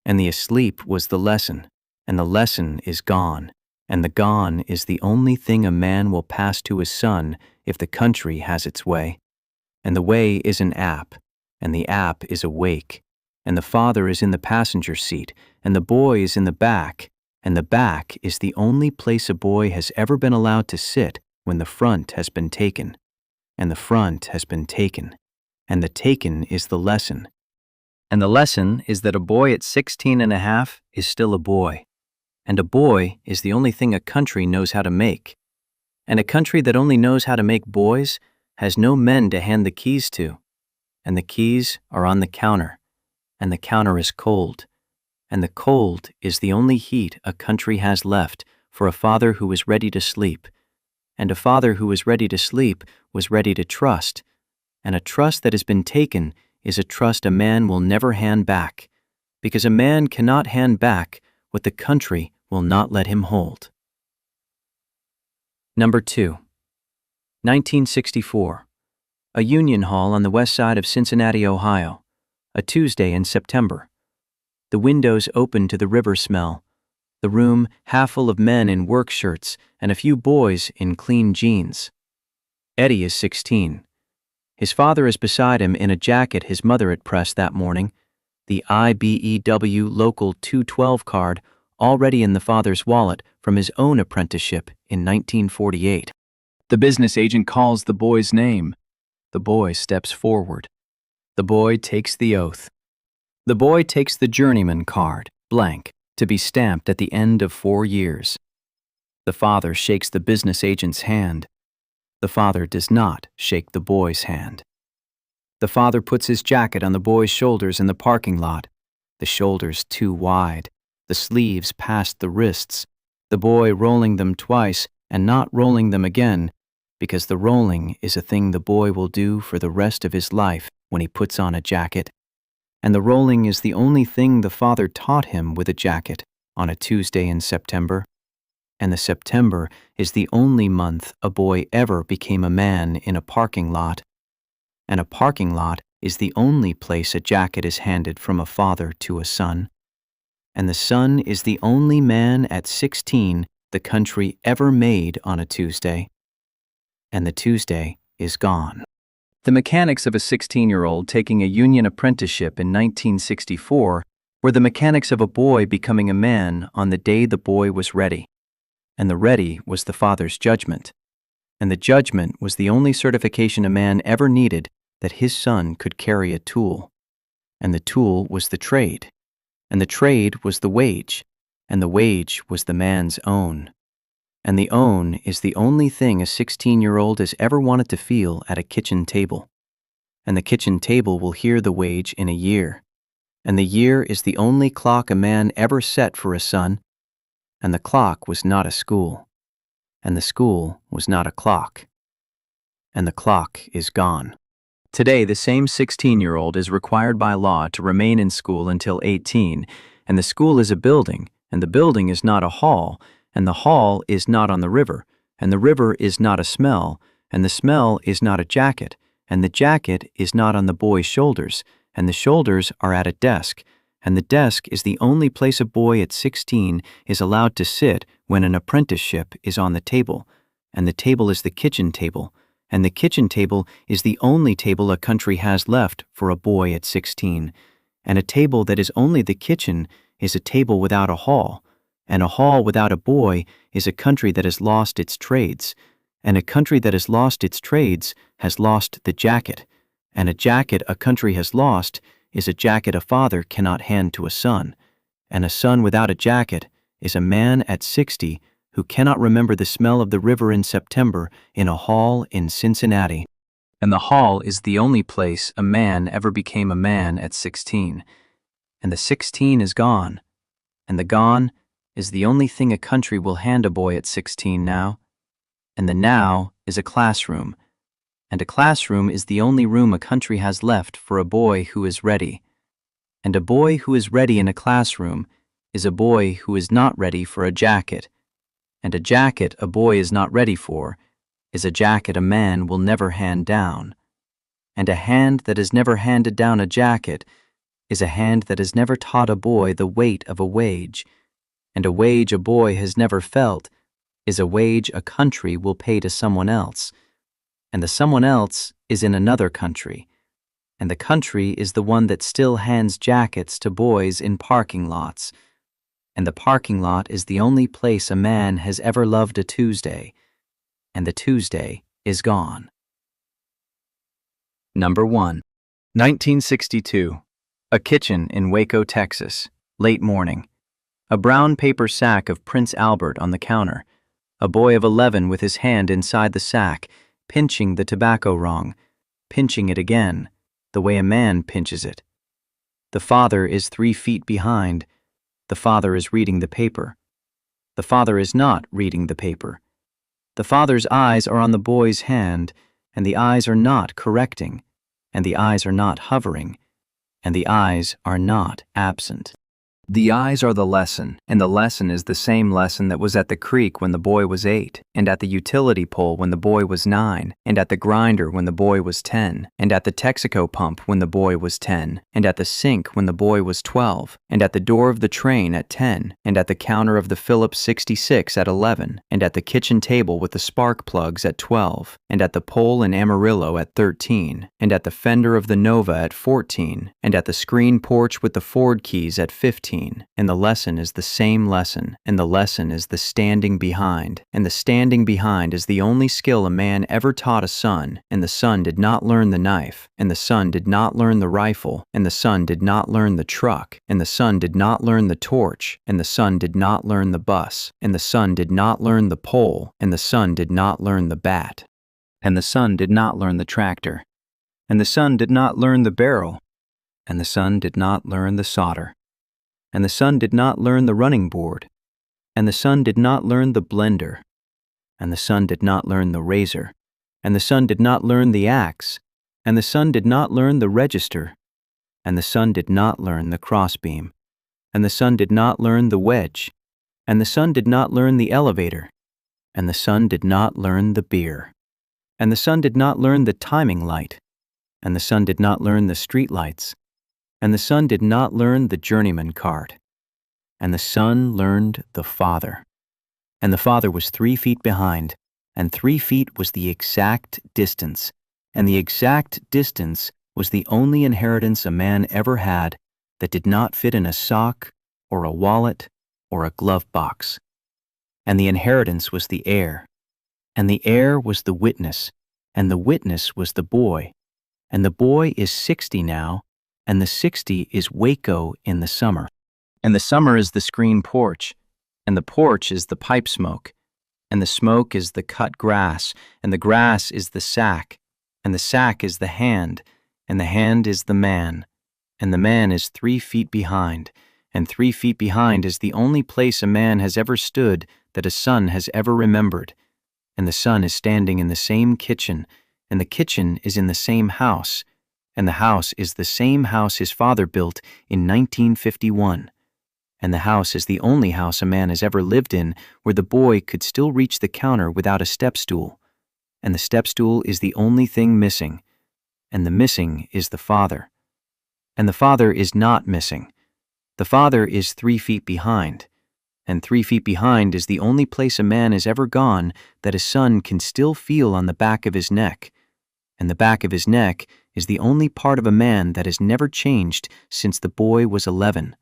And the asleep was the lesson, and the lesson is gone. And the gone is the only thing a man will pass to his son if the country has its way. And the way is an app, and the app is awake, and the father is in the passenger seat, and the boy is in the back, and the back is the only place a boy has ever been allowed to sit when the front has been taken. And the front has been taken, and the taken is the lesson. And the lesson is that a boy at 16 and a half is still a boy. And a boy is the only thing a country knows how to make. And a country that only knows how to make boys has no men to hand the keys to. and the keys are on the counter, and the counter is cold, and the cold is the only heat a country has left for a father who is ready to sleep, and a father who is ready to sleep was ready to trust, and a trust that has been taken is a trust a man will never hand back, because a man cannot hand back what the country will not let him hold. Number 2. 1964. A Union Hall on the west side of Cincinnati, Ohio. A Tuesday in September. The windows open to the river smell. The room half full of men in work shirts and a few boys in clean jeans. Eddie is 16. His father is beside him in a jacket his mother had pressed that morning, the IBEW Local 212 card already in the father's wallet from his own apprenticeship in 1948. The business agent calls the boy's name. The boy steps forward. The boy takes the oath. The boy takes the journeyman card, blank, to be stamped at the end of 4 years. The father shakes the business agent's hand. The father does not shake the boy's hand. The father puts his jacket on the boy's shoulders in the parking lot, the shoulders too wide, the sleeves past the wrists, the boy rolling them twice and not rolling them again, because the rolling is a thing the boy will do for the rest of his life when he puts on a jacket, and the rolling is the only thing the father taught him with a jacket on a Tuesday in September, and the September is the only month a boy ever became a man in a parking lot, and a parking lot is the only place a jacket is handed from a father to a son, and the son is the only man at 16 the country ever made on a Tuesday, and the Tuesday is gone. The mechanics of a 16-year-old taking a union apprenticeship in 1964 were the mechanics of a boy becoming a man on the day the boy was ready, and the ready was the father's judgment, and the judgment was the only certification a man ever needed that his son could carry a tool, and the tool was the trade, and the trade was the wage, and the wage was the man's own. And the own is the only thing a 16-year-old has ever wanted to feel at a kitchen table. And the kitchen table will hear the wage in a year. And the year is the only clock a man ever set for a son. And the clock was not a school. And the school was not a clock. And the clock is gone. Today, the same 16-year-old is required by law to remain in school until 18, and the school is a building, and the building is not a hall, and the hall is not on the river, and the river is not a smell, and the smell is not a jacket, and the jacket is not on the boy's shoulders, and the shoulders are at a desk, and the desk is the only place a boy at 16 is allowed to sit when an apprenticeship is on the table, and the table is the kitchen table, and the kitchen table is the only table a country has left for a boy at 16, and a table that is only the kitchen is a table without a hall, and a hall without a boy is a country that has lost its trades, and a country that has lost its trades has lost the jacket, and a jacket a country has lost is a jacket a father cannot hand to a son, and a son without a jacket is a man at 60 who cannot remember the smell of the river in September in a hall in Cincinnati. And the hall is the only place a man ever became a man at 16, and the 16 is gone, and the gone is the only thing a country will hand a boy at 16 now, and the now is a classroom, and a classroom is the only room a country has left for a boy who is ready, and a boy who is ready in a classroom is a boy who is not ready for a jacket, and a jacket a boy is not ready for is a jacket a man will never hand down, and a hand that has never handed down a jacket is a hand that has never taught a boy the weight of a wage, and a wage a boy has never felt is a wage a country will pay to someone else, and the someone else is in another country, and the country is the one that still hands jackets to boys in parking lots, and the parking lot is the only place a man has ever loved a Tuesday, and the Tuesday is gone. Number 1. 1962. A kitchen in Waco, Texas. Late morning. A brown paper sack of Prince Albert on the counter. A boy of 11 with his hand inside the sack, pinching the tobacco wrong, pinching it again, the way a man pinches it. The father is 3 feet behind. The father is reading the paper. The father is not reading the paper. The father's eyes are on the boy's hand, and the eyes are not correcting, and the eyes are not hovering, and the eyes are not absent. The eyes are the lesson, and the lesson is the same lesson that was at the creek when the boy was 8, and at the utility pole when the boy was 9, and at the grinder when the boy was 10, and at the Texaco pump when the boy was 10, and at the sink when the boy was 12, and at the door of the train at 10, and at the counter of the Phillips 66 at 11, and at the kitchen table with the spark plugs at 12, and at the pole in Amarillo at 13, and at the fender of the Nova at 14, and at the screen porch with the Ford keys at 15. And the lesson is the same lesson, and the lesson is the standing behind, and the standing behind is the only skill a man ever taught a son, and the son did not learn the knife, and the son did not learn the rifle, and the son did not learn the truck, and the son did not learn the torch, and the son did not learn the bus, and the son did not learn the pole, and the son did not learn the bat, and the son did not learn the tractor, and the son did not learn the barrel, and the son did not learn the solder. And the son did not learn the running board, and the son did not learn the blender, and the son did not learn the razor, and the son did not learn the axe, and the son did not learn the register, and the son did not learn the crossbeam, and the son did not learn the wedge, and the son did not learn the elevator, and the son did not learn the beer, and the son did not learn the timing light, and the son did not learn the street lights, and the son did not learn the journeyman cart, and the son learned the father. And the father was 3 feet behind, and 3 feet was the exact distance, and the exact distance was the only inheritance a man ever had that did not fit in a sock or a wallet or a glove box. And the inheritance was the heir, and the heir was the witness, and the witness was the boy, and the boy is 60 now, and the 60 is Waco in the summer. And the summer is the screen porch, and the porch is the pipe smoke, and the smoke is the cut grass, and the grass is the sack, and the sack is the hand, and the hand is the man, and the man is 3 feet behind, and 3 feet behind is the only place a man has ever stood that a son has ever remembered, and the son is standing in the same kitchen, and the kitchen is in the same house, and the house is the same house his father built in 1951. And the house is the only house a man has ever lived in where the boy could still reach the counter without a step stool. And the step stool is the only thing missing. And the missing is the father. And the father is not missing. The father is 3 feet behind. And 3 feet behind is the only place a man has ever gone that a son can still feel on the back of his neck. And the back of his neck is the only part of a man that has never changed since the boy was 11.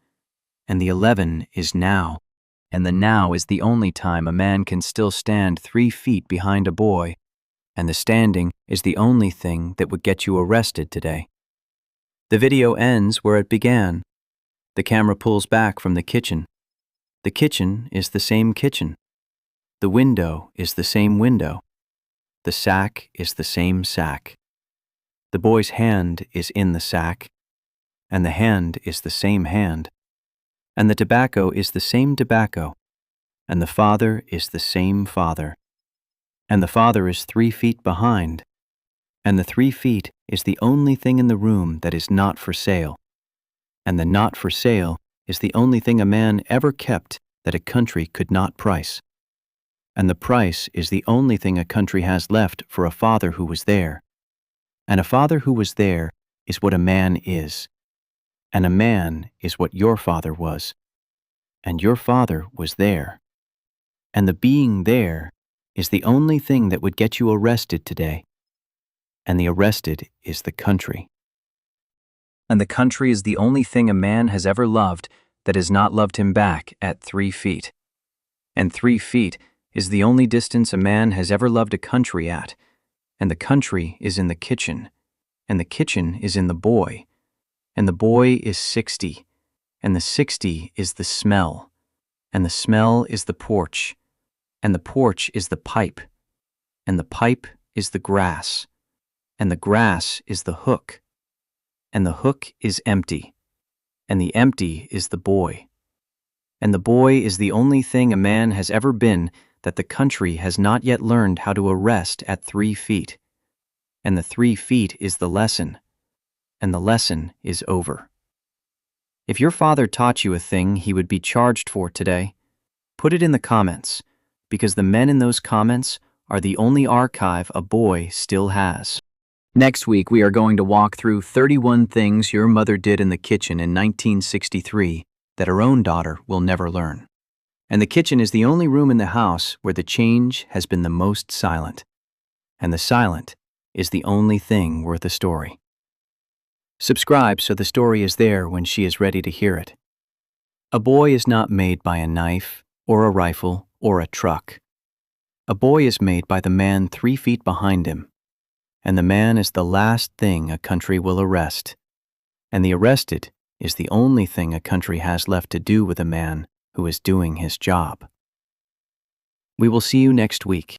And the 11 is now. And the now is the only time a man can still stand 3 feet behind a boy. And the standing is the only thing that would get you arrested today. The video ends where it began. The camera pulls back from the kitchen. The kitchen is the same kitchen. The window is the same window. The sack is the same sack. The boy's hand is in the sack, and the hand is the same hand, and the tobacco is the same tobacco, and the father is the same father, and the father is 3 feet behind, and the 3 feet is the only thing in the room that is not for sale, and the not for sale is the only thing a man ever kept that a country could not price. And the price is the only thing a country has left for a father who was there. And a father who was there is what a man is. And a man is what your father was. And your father was there. And the being there is the only thing that would get you arrested today. And the arrested is the country. And the country is the only thing a man has ever loved that has not loved him back at 3 feet. And 3 feet is the only distance a man has ever loved a country at, and the country is in the kitchen, and the kitchen is in the boy, and the boy is 60, and the 60 is the smell, and the smell is the porch, and the porch is the pipe, and the pipe is the grass, and the grass is the hook, and the hook is empty, and the empty is the boy. And the boy is the only thing a man has ever been that the country has not yet learned how to arrest at 3 feet. And the 3 feet is the lesson, and the lesson is over. If your father taught you a thing he would be charged for today, put it in the comments, because the men in those comments are the only archive a boy still has. Next week, we are going to walk through 31 things your mother did in the kitchen in 1963 that her own daughter will never learn. And the kitchen is the only room in the house where the change has been the most silent. And the silent is the only thing worth a story. Subscribe so the story is there when she is ready to hear it. A boy is not made by a knife, or a rifle, or a truck. A boy is made by the man 3 feet behind him. And the man is the last thing a country will arrest. And the arrested is the only thing a country has left to do with a man who is doing his job. We will see you next week.